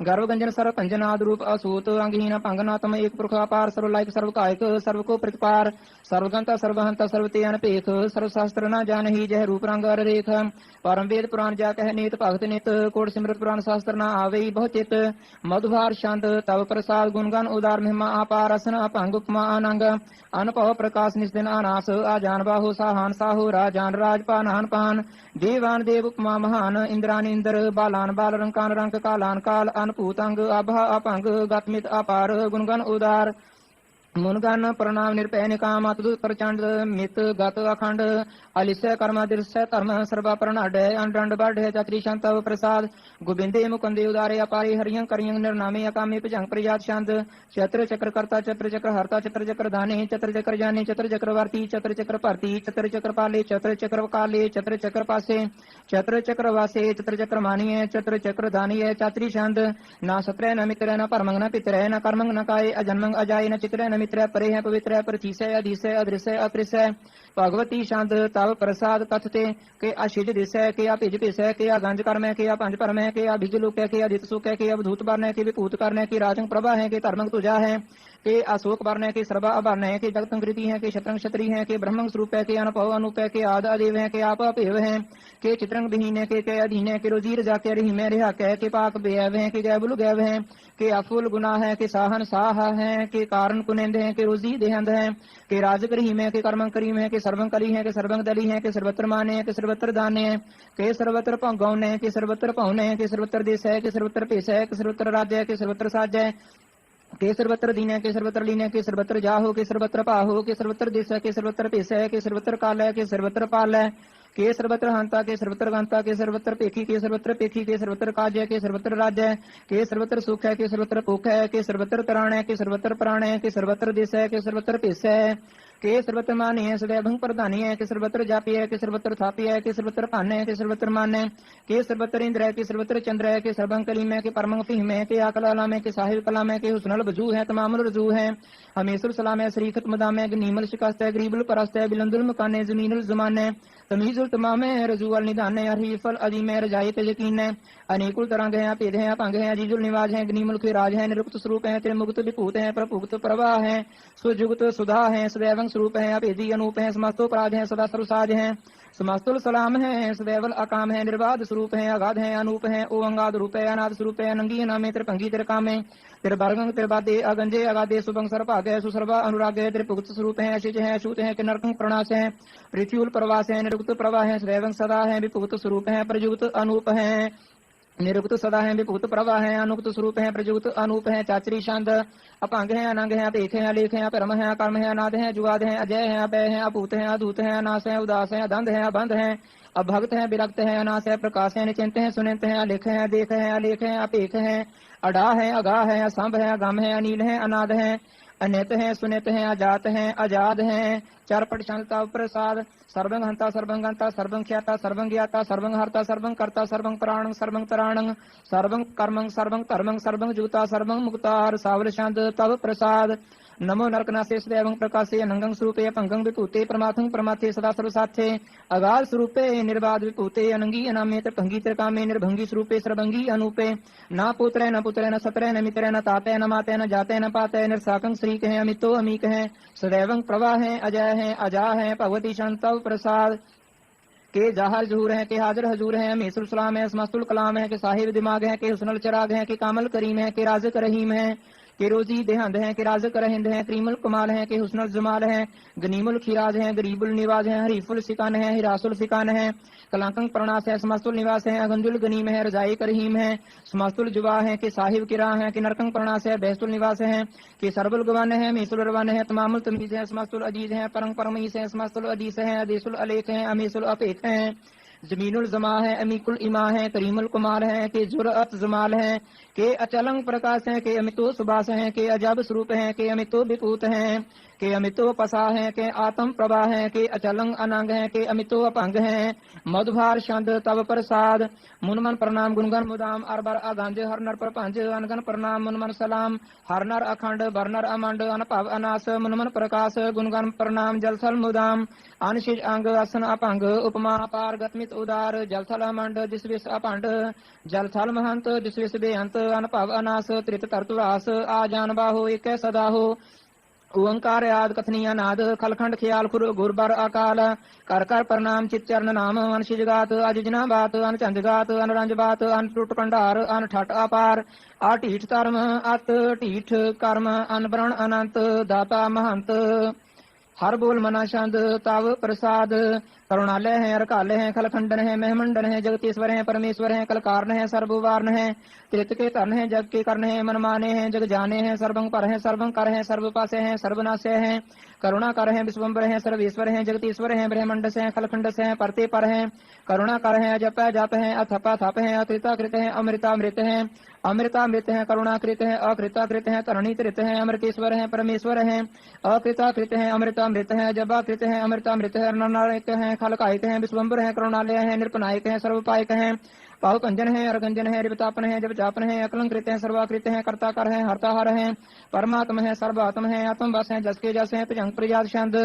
गर्भगंजन सर्व पंजन आद रूप असूत, अंगहीन पंगनातम एक पुरख अपार, सर्व लायक सर्व कायक सर्व को प्रतिपार, सर्वगंता सर्वहंता सर्वते अनपेख, सर्व शास्त्र न जानही जह रूप रंग अर रेख, परम वेद पुराण जा कह नेत भगत नित, कोट सिमरत पुराण शास्त्र न आवे बहुत चित, मधुभार शांत तव प्रसाद गुणगान उदार महिमा अपार, असन अपंग उपमा अनंग, अनपह प्रकाश निस्दिन अनास, आजान बाहु साहान साहु, राजान राजपान हान पान, देवान देव उपमा महान, इंद्रान इंद्र, बालान बाल रंकान रंक, कालान काल, अनपूतंग अभा अपंग, गतमित अपार, गुणगान उदार, मुनगन प्रणाम निरपय निकाम, अतुत प्रचंड मित गत अखंड, अलिस्य कर्म दृश्य धर्म सर्वा प्रणाड, अंडंड बढ़ चत्री शांतव प्रसाद, गोविंदे मुकुंदे उदारे अपारे, हरियं करियं निर्नामे अकामे भुजंग प्रजात शांत, चत्र चक्र कर्ता चत्र चक्र हर्ता, चत्र चक्र दाने, चत्र चक्र जाने, चत्र चक्रवर्ती, चत्र चक्र भरती, चत्र चक्र पाले, चत्र चक्र काले, चत्र चक्र पासे, चत्र चक्र वासे, चत्र चक्र मानिये, चत्र चक्र दानिये, चात्री शांत, न सत्र न मित्र न परमंग न पितर न कर्मंग न काय, अजन्मंग अजाय न चित्र न मित्र, परे है पवित्र है, प्रतीसय अधीसय अदृश्य अप्रिसय, भगवती शांत तव प्रसाद कथते के अशिज दिशय के अभिज पिसय के अगंज कर्म है के पंज परम है के अभिज लुक है के अदित सुख है के अवधूत वर्ण है के विभूत कर्ण है के राजंग प्रभा है के धर्मंग तुझा है के अशोक वर्ण है के सर्वा अवर्ण है के जगतंकृति है के शत्रंग क्षत्रि है के ब्रह्मंग स्वरूप है के अनपव अनुप है के आद अदेव है के आप अपेव है के चित्रंग विहीन है के अधीन है के रोजीर जाके रही में रेहा कह के पाक बेव है के गैबुल गैव है के अफुल गुना है के साहन साह है के कारण कुनेंद है के रोजी देहंद है के राजक रहीम है के कर्मंग करीम है के सर्वंग कली है के सर्वंग दली है के सर्वत्र माने है के सर्वत्र दाने है के सर्वत्र भंगौन है के सर्वत्र पौन है के सर्वत्र देश है के सर्वत्र पेश है के सर्वत्र राज्य है के सर्वत्र साज है के सर्वत्र दीन के सर्वत्र लीन के सर्वत्र जाहो के सर्वत्र पाहो के सर्वत्र दिश के सर्वत्र पेश के सर्वत्र काल के सर्वत्र पाल के सर्वत्र हंता के सर्वत्र गंता के सर्वत्र पेखी के सर्वत्र काज के सर्वत्र राज्य के सर्वत्र सुख है के सर्वत्र भूख है के सर्वत्र तराण है के सर्वत्र प्राण है के सर्वत्र दिश है के सर्वत्र पेश है के सर्वत्र मानी है सदैवं प्रधानी है के सर्वत्र जापी है के सर्वत्र थापी है के सर्वत्र पान है के सर्वत्र मान है के सर्वत्र इंद्र है के सर्वत्र चंद्र है के सर्वं कलीम है के परमं फीम है के आकलाम है के साहिब कलाम है के हुस्नल वजू है तमामुल रजू है हमेशुल सलाम है शरीकत मदाम है नीमल शिकस्त है गरीबुल परस्त है बिलंदुल मकान है जमीनुल जमान है तमीजुल तमाम है रजूअल निदान है हरीफल अजीम है रजाई पे यकीन है अनेकुल तरंग है भेद है भंग है अजीजुल निवाज है गनीमुल खिराज है निरुक्त स्वरूप है त्रिमुक्त विभूत है प्रभुक्त प्रवाह है सुजुगत सुधा है सदैवं स्वरूप है अभेदी अनूप है समस्तोपराध है सदा सर्वसाज है समस्तुल सलाम है सदैवल अकाम है निर्बाध स्वरूप है अगाध है अनूप है ओ अंगाद रूप है अनाद स्वरूप है अनंगी नामे त्रिभंगी त्रिकामे त्रिभर्गं त्रिबादे अगंजे अगाधे सुभंग सर्भाग है सुसर्वा अनुराग है त्रिभुक्त स्वरूप है अशिज है अशूत है किन्नरकं प्रणाश है पृथ्वील प्रवास है निरुक्त प्रवाह है सदैवं सदा है विभुक्त स्वरूप है प्रयुक्त अनूप है निरुक्त सदा है विभूत प्रवाह है अनुक्त स्वरूप है प्रयुक्त अनूप है चाचरी छंद अपांग है अनंग है अपेख है अलेख है परम है कर्म है अनाद है जुगाद है अजय है अभय है अभूत है अधूत है अनास है उदास है अदंध है अबंध है अभक्त है विरक्त है अनास है प्रकाश है निचिंत है सुनिंत है अलेख है अदेख है अलेख है अपेख है अडा है अगाह है असंभ है अगम है अनिल है अनाद है अनित है सुनित है अजात है आजाद है चारपट शांता प्रसाद सर्वं हंता सर्वं गंता सर्वं ख्याता सर्वं ज्ञाता सर्वं हर्ता सर्वं कर्ता सर्वं प्राणं सर्वं तराणं सर्वं कर्मं सर्वं धर्मं सर्वं जुता सर्वं मुक्तार सावर शांत तव प्रसाद नमो नरकनासे सदैवं प्रकाशे अनंगं स्वरूपे अपंगं विभूते परमार्थं परमार्थे सदा सर्वसाथे अगाध स्वरूपे निर्बाध विभूते अनंगी अनामे त्रिभंगी त्रिकामे निर्भंगी स्वरूपे सर्वंगी अनूपे न पुत्रे न पुत्रे न सत्रे न मित्रे न ताते न माते न जाते न पाते निर्साकं श्रीक है अमितो अमीक है सदैवं प्रवाह है अजय है अजा है भगवती शांतव प्रसाद के जाहर जहूर है के हाजिर हजूर है मेसुल सलाम है समस्तुल कलाम है के साहिब दिमाग है के हुस्नुल चिराग है के कामल करीम है के राज़िक रहीम है के रोजी देहंद है के राज़िक रहंद है क्रीमुल कमाल है के हुस्नुल जमाल है गनीमुल खिराज है गरीबुल निवाज है हरीफुल सिकान है हिरासुल सिकान है कलांकं प्रणास है समस्तुल निवास है अगंजुल गनीम है रजाई करहीम है समस्तुल जुबा है के साहिब किरा है के नरकं प्रणास है बैस्तुल निवास है के सरबुल गवान है मेसुल रवान है तमामुल तमीज है समस्तुल अजीज है परं परमीस है समस्तुल अदीस है अदीसुल अलेख है अमीसुल अपेख है जमीनुल जमा है अमीकुल इमा है करीमुल कुमार है के जुरअत जमाल है के अचलंग प्रकाश है के अमितो सुबास है के अजब स्वरूप है के अमितो विभूत है के अमितो पसा है के आत्म प्रभा है के अचलंग अनंग है के अमितो अपंग है मधुभार छंद तव प्रसाद मुनमन प्रणाम गुणगन मुदाम अरबर अगंज हर नर प्रपंच अनगन प्रणाम मुनमन सलाम हर नर अखंड बरनर अमंड अनपव अनास मुनमन प्रकाश गुणगन प्रणाम जलथल मुदाम अनशिज अंग असन अपंग उपमा अपार गतमित उदार जलथल अमंड जिसविस अपंड जलथल महंत जिसविस बेअंत अनपव अनास त्रित तरतुरास आ जान बाहो एक सदा हो ओंकार याद कथनीय नाद खलखंड ख्याल खुर गुरबर अकाल कर कर प्रणाम चिच्चरण नाम अनशिज गात अजिजना बात अनचंद गात अनरंज बात अन टुट कंडार अन ठट अपार आठीठ धर्म अत टीठ कर्म अनबरण अनंत दाता महंत हर बोल मना छंद तव प्रसाद करुणालय है अरकालय है खलखंडन है महमंडन है जगतीश्वर है परमेश्वर है कलकारण है सर्ववारण है त्रित के तरण है जग के कर्ण है मन माने हैं जग जाने हैं सर्वं पर है सर्वं कर है सर्वपासे है सर्वनाशय है करुणा कर है विश्वम्बर है सर्वेश्वर है जगतीश्वर है ब्रह्मंड से है खलखंड से है परते पर है करुणा कर है जप जाप है अथपा थप है अकृता कृत है अमृतामृत है अमृतामृत है करुणाकृत है अकृताकृत है तरणीकृत है अमृतेश्वर है परमेश्वर है अकृताकृत है अमृतामृत है जबाकृत है अमृतामृत है नरनायक है खलकायक है विश्वम्बर है करुणालय है निर्पनायक है सर्वपायक है पाहुकंजन है अरगंजन है रिवतापन है जब चापन है अकलंकृत है सर्वाकृत है कर्ताकर है हर्ताहर है परमात्म है सर्वात्म है आत्म बस है जस के जस है प्रजंग प्रजात छंद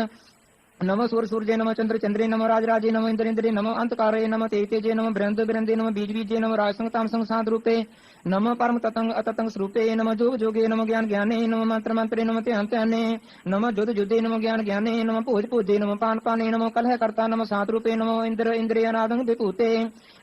नमो सूर्य सूर्य नमो चंद्र चंद्रे नमो राज राजे नमो इंद्र इंद्रे नमो अंतकारे नमो तेज तेजे नमो बृंद बृंदे नमो बीज बीजे नमो राजसंग तामसंग साध रूपे नमो परम ततंग अततंग स्वरूपे नमो जोग जोगे नमो ज्ञान ज्ञाने नमो मंत्र मंत्रे नमो ध्यान ध्याने नमो जुद जुदे नमो ज्ञान ज्ञाने नमो भोज भोजे नमो पान पाने नमो कलह कर्ता नमो सात रूपे नमो इंद्र इंद्रिय अनादंग विभूते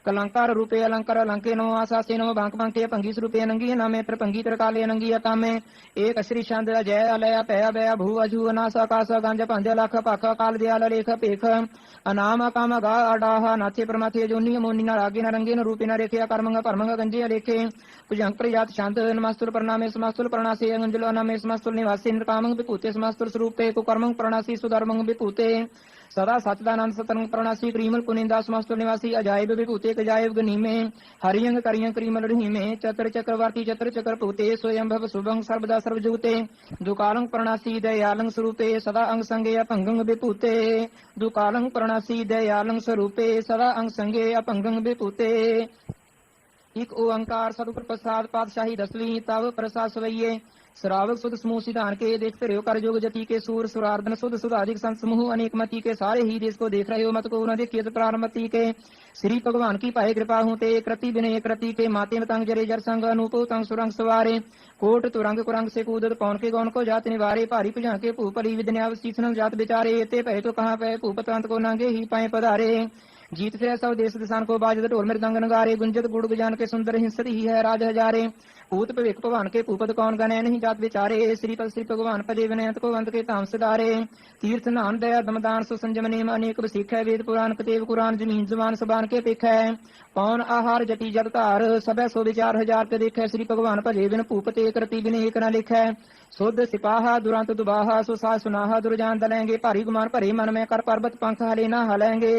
कलंकार रूपे अलंकार अलंके नमो आसासे नमो बांक बांके पंगी स्वरूपे अनंगी नामे प्रपंगी त्रिकाले अनंगी अकामे एक श्री छंद अजय अलय पय भय भू अजू अनास आकाश गंज पंज लाख पाख काल दयाल लेख पेख अनाम काम गा अडाह नाथे परमाथे जोनी मोनी न रागे न रंगे न रूपे न रेखे कर्मंग परमंग गंजे लेखे भुजंग प्रजात शांत नमस्तुल प्रणामे समास्तुल प्रणासे अंजल अनामे समास्तुल निवासी निर्कामंग विभूते समास्तुल स्वरूपे कुकर्मंग प्रणासी सुधर्मंग विभूते सदा सचदानंद सतरंग प्रणासी क्रीमल कुनिंदा समास्तुल निवासी अजायब विभूते कजायब गनीमे हरियंग करियंग क्रीमल रहीमे चतर चक्रवर्ती चतर चक्र पूते स्वयंभव शुभंग सर्वदा सर्वजूते दुकालंग प्रणासी दयालंग स्वरूपे सदा अंग संगे अपंगंग विभूते दुकालंग प्रणासी दयालंग स्वरूपे सदा अंग संगे अपंगंग विभूते एक ओंकार सतगुर प्रसाद पातशाही 10वीं तव प्रसाद सवैये श्रावक सुध समूह सिद्धान के देखते रहो कर योग जति के सूर सुरार्दन सुध सुधाधिक संत समूह अनेक मती के सारे ही देश को देख रहे हो मत को न देखिए तो प्रारंभति के श्री भगवान की पाए कृपा हूँ ते कृति विनय कृति के माते मतंग जरे जर संग अनूपो तंग सुरंग सवारे कोट तुरंग कुरंग से कूदत पौन के गौन को जात निवारे भारी भुजा के भूपली विद्यावशीषण जात बेचारे ते पै तो कहाँ पै भूपतंत को नांगे ही पाए पधारे जीत फिर सब देश दिशान को बाजत ढोल मृदंग नगारे गुंजत गुड़ गुजान के सुंदर हिंसत ही है राज हजारे भूत भविक भगवान के भूपत कौन गणे नहीं जात बेचारे श्रीपद श्री भगवान पदे विनयत को अंत के ताम सिधारे तीर्थ नान दया दमदान सो संजम नेम अनेक बसीख है वेद पुराण कतेव कुरान जमीन जमान सबान के पेख है पौन आहार जटी जग धार सब सो विचार हजार के देख श्री भगवान भजे बिन भूपते कृति बिन एक न लिख है शुद्ध सिपाहा दुरंत दुबाहा सुसा सुनाहा दुर्जान दलेंगे भारी गुमान भरे मन में कर पर्वत पंख हले न हलेंगे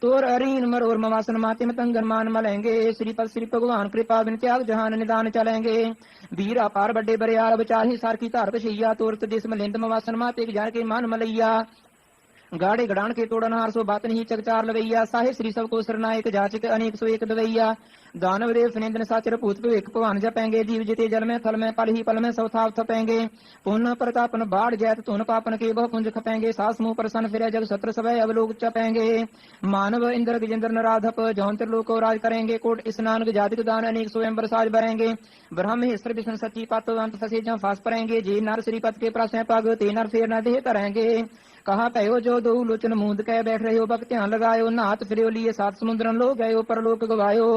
तोर अरीन मरोर मवासन माते मतंगन मान मलेंगे श्रीपद श्री भगवान कृपा बिन त्याग जहान निदान चलेंगे वीर अपार बड़े बरियार बचाही सार की धार पछैया तोरत दिस मलिंद मवासन माते जार के मान मलैया गाड़े गड़ान के तोड़न हार सो बात नहीं चकचार लवैया साहे श्री सब को सरनायक जाचक अनेक सो एक दवैया दानव देव सुनेन्द्र साचर भूत भविक भगवान जपेंगे जीव जिते जल में थल में पल ही पल में सौथाव थपेंगे पुण्य प्रतापन बाढ़ जैत तुन पापन के बहु पुंज खपेंगे सास मुंह प्रसन्न फिर जग सत्र सब अवलोक चपेंगे मानव इंद्र गजेंद्र नराधप जौन त्रिलोक को राज करेंगे कोट स्नान जातिक दान अनेक स्वयं बरसाज भरेंगे ब्रह्म हिस्र विष्णु सच्ची पत अंत फसे जहाँ फांस परेंगे जे नर श्रीपद के प्रसय पग ते नर फेर न देह तरेंगे कहा पयो जो दो लोचन मूंद कह बैठ रहे हो बक ध्यान लगायो नाथ फिर लिए सात समुद्रन लो गयो परलोक गवायो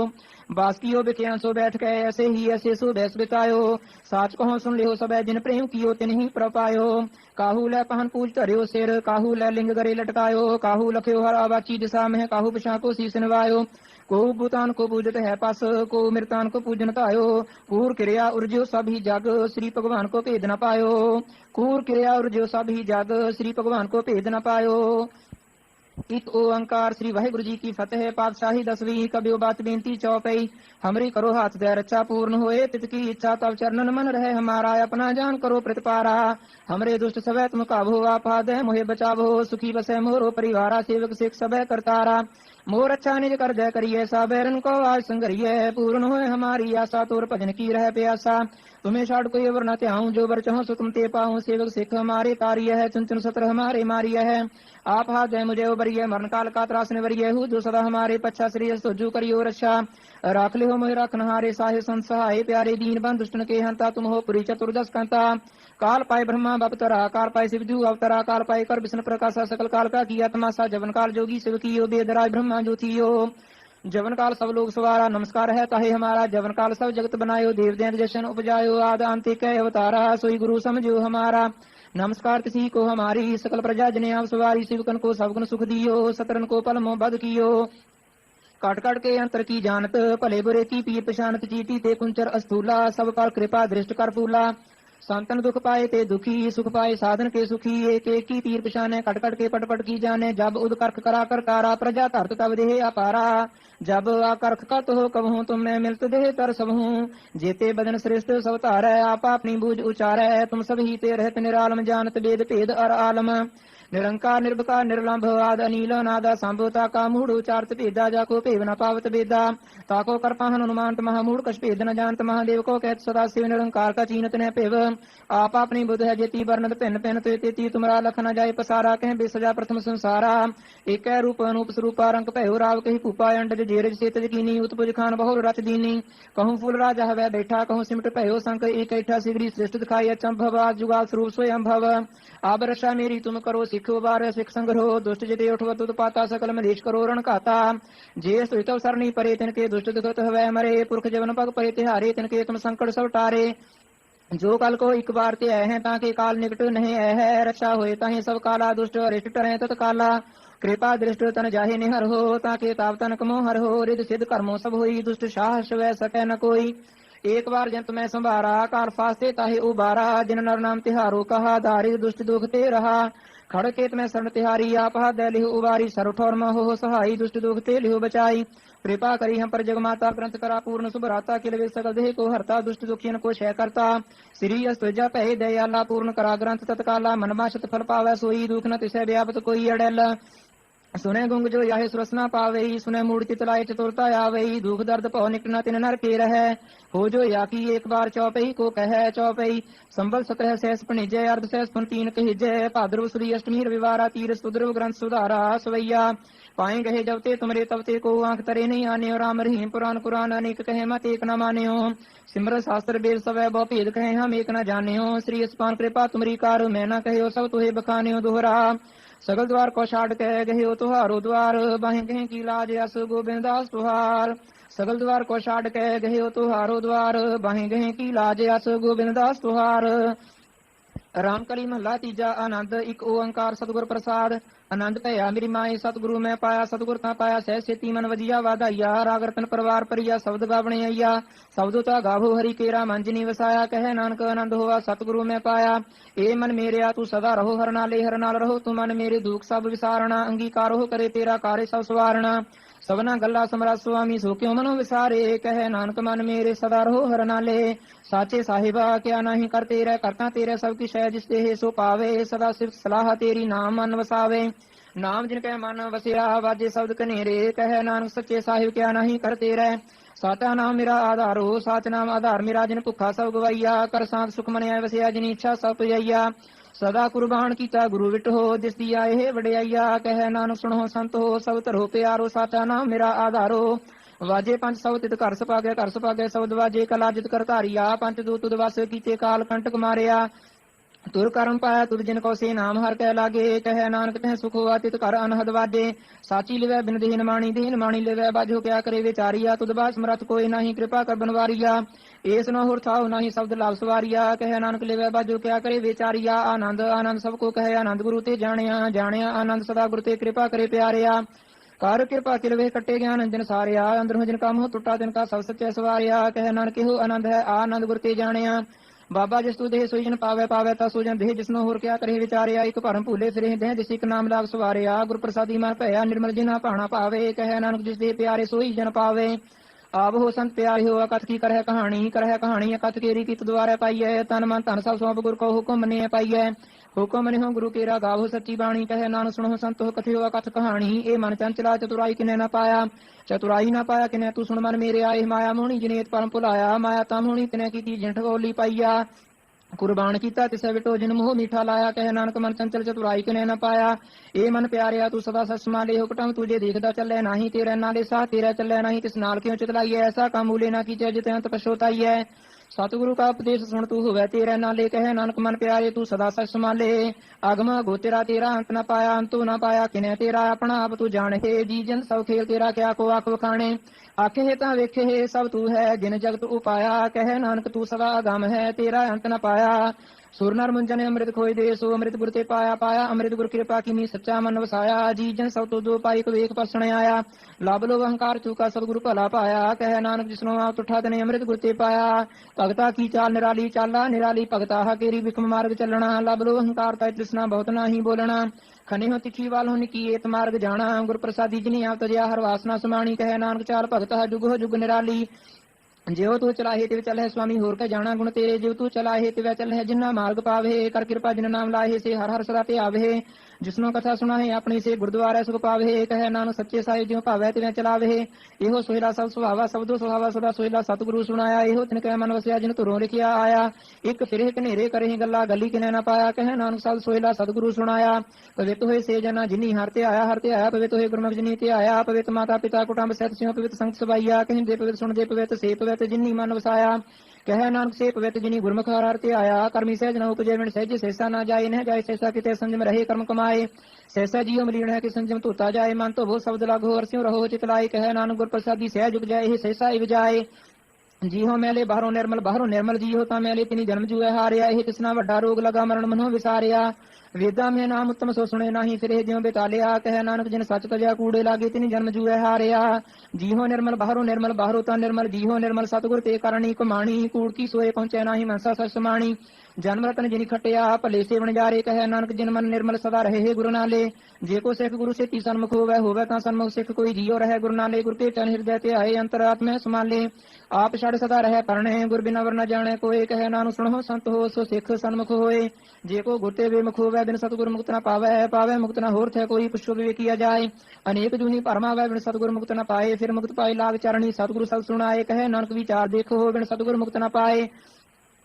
बासकियो बिख्या सो बैठ गए ऐसे ही ऐसे सो बैस बितायो साच कहो सुन लियो सब जिन प्रेम कियो तिन ही प्रपायो काहू लै पहन पूज धरियो सिर काहू लै लिंग गरे लटकायो काहू लख्यो हर आवाची दिशा में काहू पिछा को शीस निवायो को भूतान को पूजत है पस को मृतान को पूजन तायो कूर क्रिया उर्जो सब ही जग श्री भगवान को भेद न पायो कूर क्रिया उर्जो सब ही जग श्री भगवान को भेद न पायो एक ओंकार श्री वाहिगुरु जी की फतेह पातशाही 10वीं कबियो बात बेनती चौपई हमरी करो हाथ दया रक्षा पूर्ण होए तित की इच्छा तब चरणन मन रहे हमारा अपना जान करो प्रतिपारा हमरे दुष्ट सवै तुम काबो आपा दे मोहे बचावो सुखी बसे मोरो परिवारा सेवक सिख सबै करतारा मोर अच्छा निज कर जय करिए सा बैरन को आज संगरिए पूर्ण होए हमारी आशा तोर भजन की रह प्यासा तुम्हें छाड़ कोई अवर न त्याऊं जो बर चाहूं सो तुम ते पाऊं सेवक सिख हमारे तारिय है चुन चुन सत्र हमारे मारिय है आप हाथ जय मुझे उबरिय मरण काल का त्रास निवरिय हूँ जो सदा हमारे पच्छा श्री सोजू करियो रक्षा राख ले हो मोहि रखन हारे साहे संसहाय प्यारे दीन बंद दुष्टन के हंता तुम हो पुरी चतुर्दश कंता काल पाए ब्रह्मा बपतरा काल पाए शिवजू अवतरा काल पाए कर विष्णु प्रकाशा सकल काल का किया तमाशा जवन काल जोगी शिव कियो बेदराज ब्रह्मा ज्योतियो जवन काल सब लोग सवारा नमस्कार है ताहे हमारा जवन काल सब जगत बनायो देव देव जशन उपजायो आद अंतिक अवतारा सोई गुरु समझो हमारा नमस्कार किसी को हमारी सकल प्रजा जने आप सवारी शिवकन को सबगुन सुख दियो सतरन को पल मोह बद कियो काट काट के अंतर की जानत भले बुरे की पीर पशानत चीटी ते कुंचर अस्थूला सब पर कृपा दृष्ट कर फूला संतन दुख पाए ते दुखी सुख पाए साधन के सुखी एक एक की तीर पिछाने कट कट के पट पट की जाने जब उद कर्क करा कर कारा प्रजा धरत तब देह अपारा जब आकर्क कत हो कब हूँ तुम मैं मिलत देह तर सब हूँ जेते बदन श्रेष्ठ सब तारै आप अपनी बूझ उचारै तुम सब ही ते रहत निरालम जानत वेद भेद अर आलम निरंकार निर्भकार निर्लंभ आद अनील नादा संभोता का मूढ़ उचारत भेदा जाको भेव न पावत भेदा ताको कर पाहन अनुमानत महामूढ़ कछ भेद न जानत महादेव को कहत सदा शिव निरंकार का चीनत न पेव आप अपनी बुध है जेती वर्णत भिन्न भिन्न तेती तुमरा लख न जाय पसारा कह बेसजा प्रथम संसारा एक रूप अनूप स्वरूपा रंग भयो राव कही भूपा अंडज जेरज सेत कीनी उत्पुज खान बहुर रच दीनी कहूँ फूल राजा हवै बैठा कहूँ सिमट भयो संक एक ऐठा सिगरी श्रेष्ठ दिखाई अचंभव आज जुगाल स्वरूप स्वयं भव आब रक्षा मेरी तुम करो सिख बार सिख संग्रहो दुष्ट जिते उठवत पाता सकल मदेश करो रण खाता जे स्तुतव सरणी परे तिनके दुष्ट दुखत हवै मरे पुरख जवन पग परे तिहारे तिनके तुम संकट सब टारे जो कल को एक बार ते है ताकि काल निकट नहीं है रक्षा होए ताहि सब काला दुष्ट अरिष्ट टरे तत्काला कृपा दृष्ट तन जाहे निहर हो ताकि ताप तन कमो हर हो रिद सिद्ध कर्मो सब होई दुष्ट साहस वै सकै न कोई एक बार जंत में संभारा काल फास्ते ताहे उबारा जिन नर नाम तिहारो कहा दारिद दुष्ट दुख ते रहा खड़ केत में शरण तिहारी आप दे लिहु उबारी सर ठोर हो सहाई दुष्ट दुख ते लिहु बचाई कृपा करी हम पर जगमाता ग्रंथ करा पूर्ण सुभराता किल वे सकल देह को हरता दुष्ट दुखियन को क्षय करता श्री अस्तुजा पह दयाला पूर्ण करा ग्रंथ तत्काला मनमा शत फल पावै सोई दुख न तिसै व्यापत कोई अड़ल सुने गुंग जो याहे सुरसना पावे सुने मूड चितलाय चतुरता आवे दुख दर्द पौ निकटना तिन नर के रह हो जो या की एक बार चौपई को कह चौपई संबल 17 सहस पणिजय अर्ध सहस पुन 3 कहिजय भाद्रव श्री अष्टमी रविवारा तीर सुद्रव ग्रंथ सुधारा सवैया पाए गहे जबते तुमरे तबते को आंख तरे नहीं आने और राम रहीम पुराण कुरान अनेक कहे मत एक न माने हो सिमर शास्त्र बेद सवै बहु भेद कहे हम एक न जाने हो श्री अस्पान कृपा तुमरी कार मैं न कहे सब तुहे बखाने हो दोहरा सगल द्वार को छाड़ कह गहे हो तुहारो द्वार बाहें कहें की लाज अस गोविंद दास तुहार सगल द्वार को छाड़ कह गहे हो तुहारो द्वार बाहें कहें की लाज अस गोविंद दास तुहार राम कली महला तीजा आनंद एक ओंकार सतगुर प्रसाद आनंद भया मेरी माए सतगुरु मैं पाया सतगुर ता पाया सह सेती मन वजिया वाधाइया राग रतन परिवार परिया शब्द गावणे आइया शब्द ता गावो हरि केरा मंजनी वसाया कहे नानक आनंद होवा सतगुरु मैं पाया ए मन मेरे तू सदा रहो हर नाल रहो तू मन मेरे दुख सब विसारणा अंगीकार हो करे तेरा कार्य सब सवारणा सबना गल्ला समरा स्वामी सो क्यों मनो विसारे कहे नानक मन मेरे सदा रहो हर नाले साचे साहिबा क्या नहीं करते रह करता तेरे सब की शय जिस देह सो पावे सदा सिर्फ सलाह तेरी नाम मन वसावे नाम जिनके मन वसिया वाजे शब्द कनेरे कहे नानक सच्चे साहिब क्या नहीं करते रह साचा नाम मेरा आधारो साच नाम आधार मेरा जिन भुखा सब गवाइया कर सांत सुख मन वसिया जिन इच्छा सब पुजाइया सदा कुर्बान कीता गुरु विट हो दिस दिया हे वडियाइया कहे नानक सुनो संत हो सब तरहो प्यारो साचा नाम मेरा आधारो वाजे पंच सब तित घर सपागे शब्द वाजे कला जित कर धारिया पंच दूत उदवास कीते काल कंटक मारिया तुर कर्म पाया तुर जिन को से नाम हर कह लागे कहे नानक तह सुख हुआ तित कर अनहद वाजे साची लिवै बिन दीन माणी लिवै बाजो क्या करे विचारिया तुद बास समरथ कोई नहीं कृपा कर बनवारिया एस न होर थाओ नहीं शब्द लाभ सवारिया कहे नानक लिवै बाजो क्या करे विचारिया आनंद आनंद सबको कहे आनंद गुरु ते जानिया आनंद सदा गुरु ते कृपा करे प्यारिया कार कृपा किलवे कट्टे ज्ञान जिन सारिया अंदर जिन का मोह टुटा जिनका सब सच्चे सवारिया कहे नानक हो आनंद है आनंद गुरु ते जानिया बाबा जिस तू देह सोई जन पावे ता सो जन देह जिसनो होर क्या करे विचारिया एक भरम भूले फिरे देह जिस एक नाम लाभ सवारिया गुरु प्रसादी मन भया निर्मल जिना भाणा पावे कहे नानक जिस देह प्यारे सोई जन पावे आब हो संत प्यारे हो अकथ की करह कहानी अकथ केरी की द्वारा पाइय तन मन धन सब सौंप गुरु को हुक्म मने पाइय हुक्म मने हो गुरु केरा गावो सच्ची बाणी कहे नानक सुनो संत हो कथे हो अकथ कहानी ए मन चंचला चतुराई किने न पाया चतुराई न पाया किने तू सुन मन मेरे आए माया मोहनी जिनेत परम भुलाया माया ता मोहनी तिने की जिन ठगोली पाइया कुर्बान कीता तिसे विटो जिन मोह मीठा लाया कहे नानक मन चंचल चतुराई किने न पाया ए मन प्यारिया तू सदा ससमा ले हुकटम तुझे देखदा चले नहीं तेरे नाले सा तेरा चले नहीं तिस नाल क्यों चितलाई ऐसा काम मूले ना कीचे जिते अंत पछोताई है सतगुरु का उपदेश सुन तू हुए तेरे नाले कहे नानक मन प्यारे तू सदा सच संभाले आगम गोतेरा तेरा अंत न पाया अंतु न पाया किने तेरा अपना आप तू जाने जी जन सब खेल तेरा क्या को आख वखाणे आखे है ता वेखे है सब तू है जिन जगत उपाया कहे नानक तू सदा गम है तेरा अंत न पाया सुर नर मुंजन अमृत खोई दे सो अमृत गुर ते पाया अमृत गुर कृपा की सच्चा मन वसाया जी जन सब तो दो पाई को एक परसण आया लाभ लो अहंकार चूका सब गुरु भला पाया कहे नानक जिसनो आप उठा तने अमृत गुर ते पाया भगता की चाल निराली चाला निराली भगता केरी विखम मार्ग चलना लाभ लो अहंकार ता तृष्णा बहुत नाही बोलना खने हो तिखी वाल हो निकी एत मार्ग जाना गुर प्रसादी जिनी आप तजया हर वासना समाणी कहे नानक चाल भगत जुग हो जुग निराली जियो तू चलाहे तिव चल है स्वामी होर का जाना गुण तेरे जियो तू चलाहे तिव चल है जिन्ना मार्ग पावे कर कृपा जिन नाम लाहे से हर हर सदा ते आवे जिसनो कथा सुना है अपने से गुरुद्वारा सुख पावे कहे नानक सच्चे साहिब जियो पावे तिव चलावे एहो सोहिला सब सुहावा सबदो सुहावा सदा सोहिला सतगुरु सुनाया एहो तिन कह मन वसिया जिन तुरों लिखिया आया एक फिरे कनेरे करे गल्ला गली किने न पाया कहे नानक सब सोहिला सतगुरु सुनाया पवित्र होए से जना जिनी हरते आया पवित्र होए गुरमुख जिनी ते आया पवित्र माता पिता कुटुंब सहित सिंह पवित्र संग सबाइया कहीं दे पवित्र सुन दे पवित्र से पवित्र जिनी मन वसाया कहे नानक से पवित्र जिनी गुरमुख हरते आया कर्मी सहज न उपजे विण सहज शेषा न जाए न जाए शेषा किते संयम रहे कर्म कमाए सहसा जियो मलीन है कि संयम धोता जाए मन तो वो शब्द लागो अरस्यों रहो चितलाए कहे नानक गुर प्रसादी सहज उग जाए शेषा इव जाए ਜੀਹੋ ਮੈਲੇ ਬਾਹਰੋਂ ਨਿਰਮਲ ਜੀਹੋ ਤਾਂ ਮੈਲੇ ਤਿਨੀ ਜਨਮ ਜੂਐ ਹਾਰਿਆ। ਇਹ ਤਿਸਨਾ ਵੱਡਾ ਰੋਗ ਲਗਾ ਮਰਨ ਮਨੋਂ ਵਿਸਾਰਿਆ। ਵੇਦਾਂ ਮੈਂ ਨਾਮ ਉੱਤਮ ਸੋ ਸੁਣੇ ਨਾਹੀ ਫਿਰੇ ਜਿਉ ਬੇਤਾਲਿਆ। ਕਹਿ ਨਾਨਕ ਜਿਨ ਸੱਚ ਤਜਿਆ ਕੂੜੇ ਲਾਗੇ ਤਿਨੀ ਜਨਮ ਜੂਐ ਹਾਰਿਆ। ਜੀਹੋ ਨਿਰਮਲ ਬਾਹਰੋਂ ਤਾਂ ਨਿਰਮਲ ਜੀਹੋ ਨਿਰਮਲ ਸਤਿਗੁਰ ਤੇ ਕਰਨੀ ਕਮਾਣੀ। ਕੂੜ ਕੀ ਸੋਏ ਪਹੁੰਚੈ ਨਾਹੀ ਮਨਸਾ ਸਚ ਸਮਾਣੀ। ਜਨਮ ਰਤਨ ਜਿਨੀ ਖਟਿਆ ਭਲੇ ਸੇ ਵਣਜਾਰੇ। ਕਹਿ ਨਾਨਕ ਜਿਨ ਮਨ ਨਿਰਮਲ ਸਦਾ ਰਹੇ ਗੁਰੂ ਨਾਲੇ। ਜੇ ਕੋ ਸਿੱਖ ਗੁਰੂ ਸੇਤੀ ਸਨਮੁਖ ਹੋਵੇ ਤਾਂ ਸਨਮੁਖ ਸਿੱਖ ਕੋਈ ਜੀਉ ਰਹੇ ਗੁਰੂ ਨਾਲੇ। ਗੁਰ ਕੇ ਚਰਨ ਹਿਰਦੈ ਤੇ ਆਏ ਅੰਤਰਾਤਮੈ ਸਮਾਲੇ। ਆਪ ਛੜ ਸਦਾ ਰਹਿ ਪਰਣੇ ਗੁਰ ਬਿਨਾ ਵਰ ਨ ਜਾਣੈ ਕੋਏ। ਕਹਿ ਨਾਨਕ ਸੁਣੋ ਸੰਤ ਹੋ ਸੋ ਸਿੱਖ ਸਨਮੁਖ ਹੋਏ। ਜੇ ਕੋ ਗੁਰ ਤੇ ਬੇਮੁਖ ਹੋਵੇ ਬਿਨ ਸਤਿਗੁਰ ਮੁਕਤ ਨ ਪਾਵੈ ਮੁਕਤ ਨ ਹੋਰ ਥੈ ਕੋਈ। ਪੁੱਛੋ ਵਿਵੇਕੀਆ ਜਾਏ ਅਨੇਕ ਜੂਨੀ ਭਰਮਾਵੈ ਬਿਨ ਸਤਿਗੁਰ ਮੁਕਤ ਨ ਪਾਏ। ਫਿਰ ਮੁਕਤ ਪਾਏ ਲਾਗ ਚਰਣੀ ਸਤਿਗੁਰ ਸਤ ਸੁਣਾਏ। ਕਹਿ ਨਾਨਕ ਵਿਚਾਰ ਦੇਖੋ ਬਿਨ ਸਤਿਗੁਰ ਮੁਕਤ ਨ ਪਾਏ।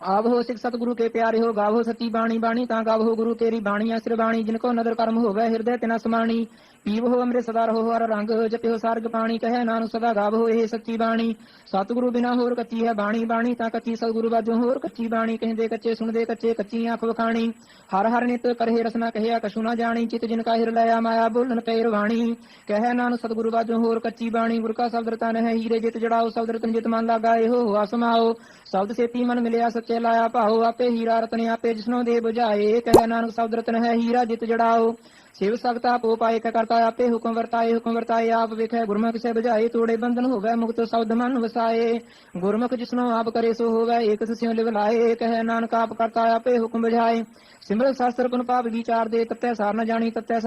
ਆਵੋ ਸਿੱਖ ਸਤਿਗੁਰੂ ਕੇ ਪਿਆਰੇ ਹੋ ਗਾਵੋ ਸੱਚੀ ਬਾਣੀ ਤਾਂ ਗਾਵੋ ਗੁਰੂ ਤੇਰੀ ਬਾਣੀ ਅਸਿਰ ਬਾਣੀ। ਜਿਨ ਕੋ ਨਦਰ ਕਰਮ ਹੋਵੇ ਹਿਰਦੈ ਤਿਨਾ ਸਮਾਣੀ। ਪੀਵੋ ਅੰਮ੍ਰਿਤ ਸਦਾ ਰਹੋ ਹਰ ਰੰਗ ਜਪਿਓ ਸਾਰਗ ਪਾਣੀ। ਕਹਿ ਨਾਨਕ ਸਦਾ ਗਾਵੋ ਇਹ ਸੱਚੀ ਬਾਣੀ। ਸਤਿਗੁਰੂ ਬਿਨਾ ਹੋਰ ਕੱਚੀ ਹੈ ਬਾਣੀ ਤਾਂ ਕੱਚੀ ਸਤਿਗੁਰੂ ਬਾਝੋਂ ਹੋਰ ਕੱਚੀ ਬਾਣੀ। ਕਹਿੰਦੇ ਕੱਚੇ ਸੁਣਦੇ ਕੱਚੇ ਕੱਚੀ ਅੱਖ ਵਖਾਣੀ। ਹਰ ਨਿਤ ਕਰਹਿ ਰਸਨਾ ਕਹਿਆ ਕਛੂ ਨਾ ਜਾਣੀ। ਚਿਤ ਜਿਨ ਕਾ ਹਿਰ ਲਿਆ ਮਾਇਆ ਬੋਲਨ ਪੈ ਰਵਾਣੀ। ਕਹਿ ਨਾਨਕ ਸਤਿਗੁਰੂ ਬਾਝੋਂ ਹੋਰ ਕੱਚੀ ਬਾਣੀ। ਗੁਰ ਕਾ ਸ਼ਬਦ ਰਤਨ ਹੈ ਹੀਰੇ ਜਿਤ ਜੜਾਓ। ਸ਼ਬਦ ਰਤਨ ਜਿਤ ਮਨ ਲਾਗਾ ਇਹੋ ਹੋਆ ਸਮਾਓ। ਸ਼ਬਦ ਸੇਤੀ ਮਨ ਮਿਲਿਆ ਸੱਚੇ ਲਾਇਆ ਭਾਓ। ਆਪੇ ਹੀਰਾ ਰਤਨ ਆਪੇ ਜਿਸਨੋਂ ਦੇ ਬੁਝਾਏ। ਕਹਿ ਨਾਨਕ ਸ਼ਬਦ ਰਤਨ ਹੈ ਹੀਰਾ ਜਿਤ ਜੜਾਓ। ਸਿਵ ਸਕਤਾ ਪੋ ਪਾਏ ਕ ਕਰਤਾ ਆਪੇ ਹੁਕਮ ਵਰਤਾਏ ਆਪ ਵੇਖੈ ਗੁਰਮੁਖ ਕਿਸੇ ਬੁਝਾਏ। ਤੋੜੇ ਬੰਧਨ ਹੋਵੇ ਮੁਕਤ ਸ਼ਬਦ ਮਨ ਵਸਾਏ। ਗੁਰਮੁਖ ਜਿਸਨੋਂ ਆਪ ਕਰੇ ਸੋ ਹੋਵੇ ਏਕ ਸਿਉ ਲਿਵ ਲਾਏ। ਕਹਿ ਨਾਨਕ ਆਪ ਕਰਤਾ ਆਪੇ ਹੁਕਮ ਬੁਝਾਏ। ਸਿਮਰਨ ਸ਼ਾਸਤਰ ਗੁਣ ਭਾਵ ਵਿਚਾਰ ਦੇ ਤਤੈ ਸਾਰ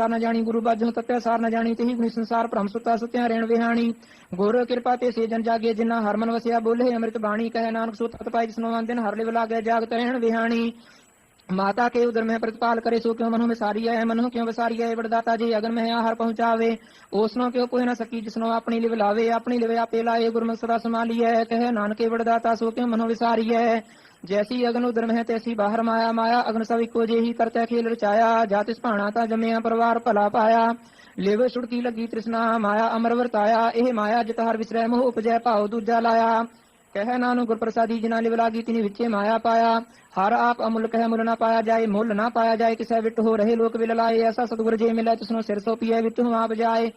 ਨ ਜਾਣੀ ਗੁਰੂ ਬਾਝੋਂ ਤਤੈ ਸਾਰ ਨ ਜਾਣੀ। ਤਿਹੀ ਗੁਣੀ ਸੰਸਾਰ ਭ੍ਰਮ ਸੁਤਾ ਸੁਤਿਆ ਰੇਣ ਵਿਹਾਣੀ। ਗੁਰ ਕਿਰਪਾ ਤੇ ਸੇ ਜਨ ਜਾਗੇ ਜਿਨ੍ਹਾਂ ਹਰ ਮਨ ਵਸਿਆ ਬੋਲੇ ਅੰਮ੍ਰਿਤ ਬਾਣੀ। ਕਹਿ ਨਾਨਕ ਸੋ ਤਤ ਪਾਈ ਜਿਸਨੋਂ ਆਨ ਦਿਨ ਹਰ ਲਿਵ ਲਾਗੇ ਜਾਗਤ ਰਹਿਣ ਵਿਹਾਣੀ। ਮਾਤਾ ਕੇ ਉਦਰ ਮੈਂ ਪ੍ਰਤਪਾਲ ਕਰੇ ਸੋ ਕਿਉ ਮਨੁ ਵਿਸਾਰੀ ਹੈ। ਮਨੁ ਕਿਉ ਵਿਸਾਰੀ ਹੈ ਵਡਦਾਤਾ ਜੀ ਅਗਨ ਮੈਂ ਆਹਰ ਪਹੁੰਚਾਵੇ। ਉਸਨੋਂ ਕਿਉ ਕੋਈ ਨਾ ਸਕੀ ਜਿਸਨੋਂ ਆਪਣੀ ਲਿਵ ਲਾਵੇ। ਆਪਣੀ ਲਿਵ ਆਪੇ ਲਾਏ ਗੁਰਮੁਖ ਸਦਾ ਸੰਭਾਲੀਐ। ਕਹਿ ਨਾਨਕੇ ਵਡਦਾਤਾ ਸੋ ਕਿਉ ਮਨੁ ਵਿਸਾਰੀ ਹੈ। ਜੈਸੀ ਅਗਨ ਉਦਰ ਮਹਿ ਤੈਸੀ ਬਾਹਰ ਮਾਇਆ ਅਗਨ ਸਭ ਇੱਕੋ ਜਿਹੀ ਕਰਤੈ ਖੇਲ ਰਚਾਇਆ। ਜਾ ਤਿਸ ਭਾਣਾ ਤਾਂ ਜੰਮਿਆ ਪਰਿਵਾਰ ਭਲਾ ਪਾਇਆ। ਲਿਵ ਛੁੜਕੀ ਲੱਗੀ ਤ੍ਰਿਸ਼ਨਾ ਮਾਇਆ ਅਮਰ ਵਰਤਾਇਆ। ਇਹ ਮਾਇਆ ਜਿਤ ਹਰ ਵਿਸਰੈ ਮੋਹ ਉਪਜੈ ਭਾਉ ਦੂਜਾ ਲਾਇਆ। ਕਹਿ ਨਾਨਕ ਗੁਰ ਪ੍ਰਸਾਦੀ ਜਿਨਾ ਲਿਵ ਲਾਗੀ ਤਿਨੀ ਵਿੱਚੇ ਮਾਇਆ ਪਾਇਆ। ਹਰ ਆਪ ਅਮੁੱਲ ਕਹਿ ਮੁੱਲ ਨਾ ਪਾਇਆ ਜਾਏ। ਮੁੱਲ ਨਾ ਪਾਇਆ ਜਾਏ ਕਿਸੇ ਵਿਟ ਹੋ ਰਹੇ ਲੋਕ ਵਿਲ ਲਾਏ। ਐਸਾ ਸਤਿਗੁਰ ਜੇ ਮਿਲੈ ਤਿਸਨੋਂ ਸਿਰ ਸੋ ਪੀਐ ਵਿੱਚੋਂ ਆਪ ਜਾਏ।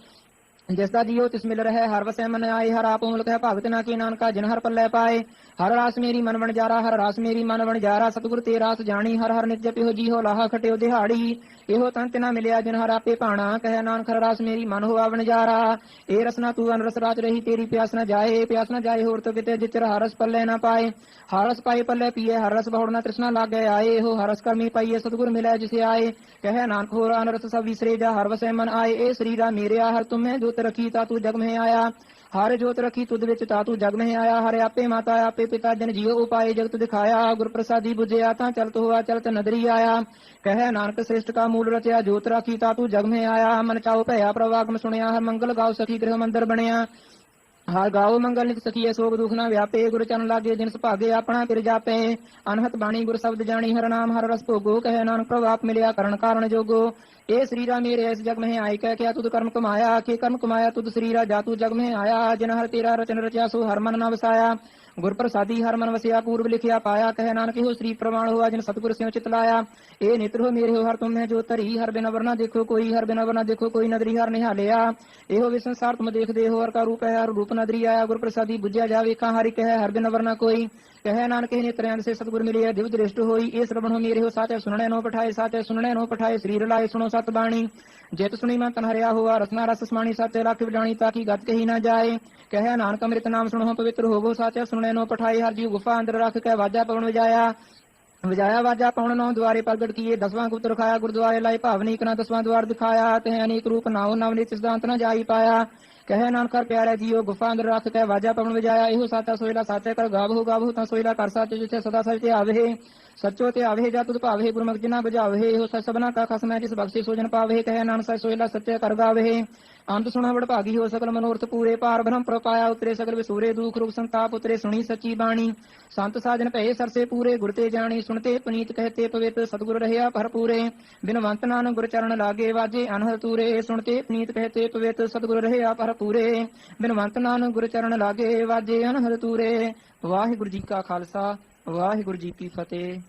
ਜਿਸ ਦਾ ਜੀਓ ਤਿਸ ਮਿਲ ਰਹਿ ਹਰ ਵਸੈ ਮਨ ਆਏ। ਹਰ ਆਪ ਮੁਲਕ ਹੈ ਭਗਤ ਨਾ ਕੀ ਨਾਨਕਾ ਜਿਨ ਹਰ ਪੱਲੇ ਪਾਏ। ਹਰ ਰਾਸ ਮੇਰੀ ਮਨ ਵਣਜਾਰਾ ਹਰ ਰਾਸ ਮੇਰੀ ਮਨ ਵਣਜਾਰਾ। ਸਤਿਗੁਰ ਤੇ ਰਾਸ ਜਾਣੀ ਹਰ ਨਿਤ ਜਪਿਓ ਜੀਹੋ ਲਾਹਾ ਖਟਿਓ ਦਿਹਾੜੀ। ਇਹੋ ਤੰਤ ਨਾ ਮਿਲਿਆ ਜਿਨ ਹਰ ਆਪੇ ਭਾਣਾ। ਕਹਿ ਨਾਨਕ ਹਰ ਰਾਸ ਮੇਰੀ ਮਨ ਹੋਆ ਵਣਜਾਰਾ। ਇਹ ਰਸਨਾ ਤੂੰ ਅਨਰਸ ਰਾਜ ਰਹੀ ਤੇਰੀ ਪਿਆਸ ਨਾ ਜਾਏ ਹੋਰ ਤੋ ਕਿਤੇ ਜਿਚਰ ਹਰ ਰਸ ਪੱਲੇ ਨਾ ਪਾਏ। ਹਰ ਰਸ ਪਾਏ ਪੱਲੇ ਪੀਏ ਹਰ ਰਸ ਬਹੁੜਨਾ ਤ੍ਰਿਸ਼ਨਾ ਲਾਗੇ ਆਏ। ਇਹੋ ਹਰ ਰਸ ਕਰਮੀ ਪਾਈਏ ਸਤਿਗੁਰ ਮਿਲਿਆ ਜਿਸੇ ਆਏ। ਕਹਿ ਨਾਨਕ ਹੋਰ ਅਨਰਸ ਸਭ ਵਿਸਰੇ ਜਾ ਹਰ ਵਸੈ ਮਨ ਆਏ। ਇਹ ਸਰੀਰਾ ਮੇਰਿਆ ਹਰ ਤੁਮੈ ਜੋਤ ਰਖੀ ਤਾ ਤੂੰ ਜਗ ਮਹਿ ਆਇਆ। ਹਰ ਜੋਤ ਰਖੀ ਤੁਧ ਵਿੱਚ ਤਾ ਤੂੰ ਜਗ ਮਹਿ ਆਇਆ। ਹਰ ਆਪੇ ਮਾਤਾ ਆਪੇ ਪਿਤਾ ਜਨ ਜੀਉ ਉਪਾਏ ਜਗਤ ਦਿਖਾਇਆ। ਗੁਰ ਪ੍ਰਸਾਦੀ ਬੁਝਿਆ ਤਾਂ ਚਲਤ ਹੋਆ ਚਲਤ ਨਦਰੀ ਆਇਆ। ਕਹਿ ਨਾਨਕ ਸ੍ਰਿਸ਼ਟ ਕਾ ਮੂਲ ਰਚਿਆ ਜੋਤ ਰਾਖੀ ਤਾ ਤੂੰ ਜਗ ਮਹਿ ਆਇਆ। ਮਨ ਚਾਉ ਭਇਆ ਪ੍ਰਵਾਗਮ ਸੁਣਿਆ ਹਰ ਮੰਗਲ ਗਾਉ ਸਖੀ ਗ੍ਰਹ ਮੰਦਰ ਬਣਿਆ। ਹਰ ਗਾਉ ਮੰਗਲ ਨਿਤ ਸਖੀਏ ਸੋਗ ਦੁਖ ਨਾ ਵਿਆਪੇ। ਗੁਰ ਚਰਨ ਲਾਗੇ ਜਿਨ ਸੁਭਾਗੇ ਆਪਣਾ ਫਿਰ ਜਾਪੇ। ਅਨਹਤ ਬਾਣੀ ਗੁਰ ਸ਼ਬਦ ਜਾਣੀ ਹਰ ਨਾਮ ਹਰ ਰਸ ਭੋਗੋ। ਕਹਿ ਨਾਨਕ ਪ੍ਰਭ ਆਪ ਮਿਲਿਆ ਕਰਨ ਕਾਰਨ ਜੋਗੋ। ਇਹ ਸਰੀਰਾ ਮੇਰੇ ਇਸ ਜਗ ਮਹਿ ਆਇ ਕਹਿ ਕਿਆ ਤੁਧ ਕਰਮ ਕਮਾਇਆ। ਕੇ ਕਰਮ ਕਮਾਇਆ ਤੁਧ ਸਰੀਰਾ ਜਾ ਤੂੰ ਜਗ ਮਹਿ ਆਇਆ। ਜਿਨ ਹਰ ਤੇਰਾ ਰਚਨ ਰਚਿਆ ਸੋ ਹਰ ਮਨ ਨਾ ਵਸਾਇਆ। ਗੁਰ ਪ੍ਰਸਾਦੀ ਹਰ ਮਨ ਵਸਿਆ ਪੂਰਬ ਲਿਖਿਆ ਪਾਇਆ। ਕਹਿ ਨਾਨਕ ਇਹੋ ਸ੍ਰੀ ਪ੍ਰਮਾਣ ਹੋਆ ਜਿਨ ਸਤਿਗੁਰ ਸਿਉ ਚਿਤ ਲਾਇਆ। ਇਹ ਨਿਤਰ ਹੋ ਮੇਰੇ ਹੋ ਹਰ ਤੁਮੈ ਜੋ ਧਰੀ। ਹਰ ਬਿਨ ਵਰਨਾ ਦੇਖੋ ਕੋਈ ਹਰ ਬਿਨ ਵਰਨਾ ਦੇਖੋ ਕੋਈ ਨਦਰੀ ਹਰ ਨਿਹਾਲਿਆ। ਇਹੋ ਵਿ ਸੰਸਾਰ ਤੁਮ ਦੇਖਦੇ ਹੋ ਹਰ ਕਾ ਰੂਪ ਹੈ ਹਰ ਰੂਪ ਨਦਰੀ ਆਇਆ। ਗੁਰ ਪ੍ਰਸਾਦੀ ਬੁਝਿਆ ਜਾਵੇ ਕਾ ਹਰਿ ਕਹਿ ਹਰ ਬਿਨ ਵਰਨਾ ਕੋਈ। ਕਹਿ ਨਾਨਕ ਇਹ ਨਿਤਰੈਨ ਸੇ ਸਤਿਗੁਰ ਮਿਲਿਆ ਦਿਵ ਦ੍ਰਿਸ਼ਟ ਹੋਈ। ਇਹ ਸਰਵਣ ਹੋ ਮੇਰੇ ਹੋ ਸਾਚੈ ਸੁਣਨੇ ਨੋ ਪਠਾਏ ਸਰੀਰ ਲਾਏ ਸੁਣੋ ਸਤ ਬਾਣੀ। ਜਿਤ ਸੁਣੀ ਮਨ ਤਨ ਹਰਿਆ ਹੋਆ ਰਸਨਾ ਰਸ ਸਮਾਣੀ। ਸਾਚੇ ਰੱਖ ਵਿਡਾਣੀ ਤਾਂ ਕੀ ਗਤ ਕਹੀ ਨਾ ਜਾਏ। ਕਹਿ ਨਾਨਕ ਅੰਮ੍ਰਿਤ ਨਾਮ ਸੁਣੋ ਪਵਿੱਤਰ ਹੋਵੋ। ਸਾਚੈ ਸੁਣਨੇ ਨੋ ਪਠਾਏ ਹਰ ਜੀਉ ਗੁਫਾ ਅੰਦਰ ਰੱਖ ਕੇ ਵਾਜਾ ਪਵਨ ਵਜਾਇਆ ਵਾਜਾ ਪਵਨ ਨੌ ਦੁਆਰੇ ਪ੍ਰਗਟ ਕੀਏ। 10ਵਾਂ ਗੁਪਤ ਰਖਾਇਆ ਗੁਰਦੁਆਰੇ ਲਾਏ ਭਾਵਨੀ ਕਨਾ 10ਵਾਂ ਦੁਆਰ ਦਿਖਾਇਆ। ਤੇ ਅਨੇਕ ਰੂਪ ਨਾਉ ਨਵਨੀਤ ਸਿਧਾਂਤ ਨਾ ਜਾਈ ਪਾਇਆ। ਕਹਿ ਨਾਨਕ ਹਰ ਪਿਆਰੇ ਜੀਓ ਗੁਫਾ ਅੰਦਰ ਰੱਖ ਕੇ ਵਾਜਾ ਪਵਨ ਵਜਾਇਆ। ਇਹੋ ਸਾਚਾ ਸੋਇਲਾ ਸਾਚੇ ਕਰ ਗਾਵੋ ਤਾਂ ਸੋਇਲਾ ਕਰ ਸਾਚੇ ਜਿਥੇ ਸਦਾ ਸਚ ਤੇ ਆਵੇ। ਸੱਚੋ ਤੇ ਆਵੇ ਜਾ ਤੁਧ ਭਾਵੇ ਗੁਰਮੁਖ ਜਿਨਾ ਬੁਝਾਵੇ। ਇਹੋ ਸਚ ਸਭਨਾ ਕਾ ਖਸਮੈ ਜਿਸ ਬਖਸ਼ੇ ਸੋਜਨ ਪਾਵੇ। ਕਹਿ ਨਾਨਕ ਸਚ ਸੋਇਲਾ ਸੱਚੇ ਕਰ ਗਾਵੇ। ਅੰਤ ਸੁਣਾ ਵਡਭਾਗੀ ਹੋ ਸਕਲ ਮਨੋਰਥ ਪੂਰੇ। ਪਾਰ ਬ੍ਰਹਮ ਪ੍ਰਪਾਇਆ ਉਤਰੇ ਸਗਲ ਵਿਸੂਰੇ। ਦੁਖ ਰੋਗ ਸੰਤਾਪ ਉਤਰੇ ਸੁਣੀ ਸੱਚੀ ਬਾਣੀ। ਸੰਤ ਸਾਜਨ ਭਏ ਸਰਸੇ ਪੂਰੇ ਗੁਰ ਤੇ ਜਾਣੀ। ਸੁਣਤੇ ਪੁਨੀਤ ਕਹਤੇ ਪਵਿੱਤ ਸਤਿਗੁਰ ਰਹਿਆ ਭਰਪੂਰੇ। ਬਿਨਵੰਤ ਨਾਨਕ ਗੁਰ ਚਰਨ ਲਾਗੇ ਵਾਜੇ ਅਨਹਦ ਤੂਰੇ। ਸੁਣਤੇ ਪੁਨੀਤ ਕਹਤੇ ਪਵਿੱਤ ਸਤਿਗੁਰ ਰਹਿਆ ਭਰਪੂਰੇ। ਬਿਨਵੰਤ ਨਾਨਕ ਗੁਰ ਚਰਨ ਲਾਗੇ ਵਾਜੇ ਅਨਹਦ ਤੂਰੇ। ਵਾਹਿਗੁਰੂ ਜੀ ਕਾ ਖਾਲਸਾ ਵਾਹਿਗੁਰੂ ਜੀ ਕੀ ਫਤਿਹ।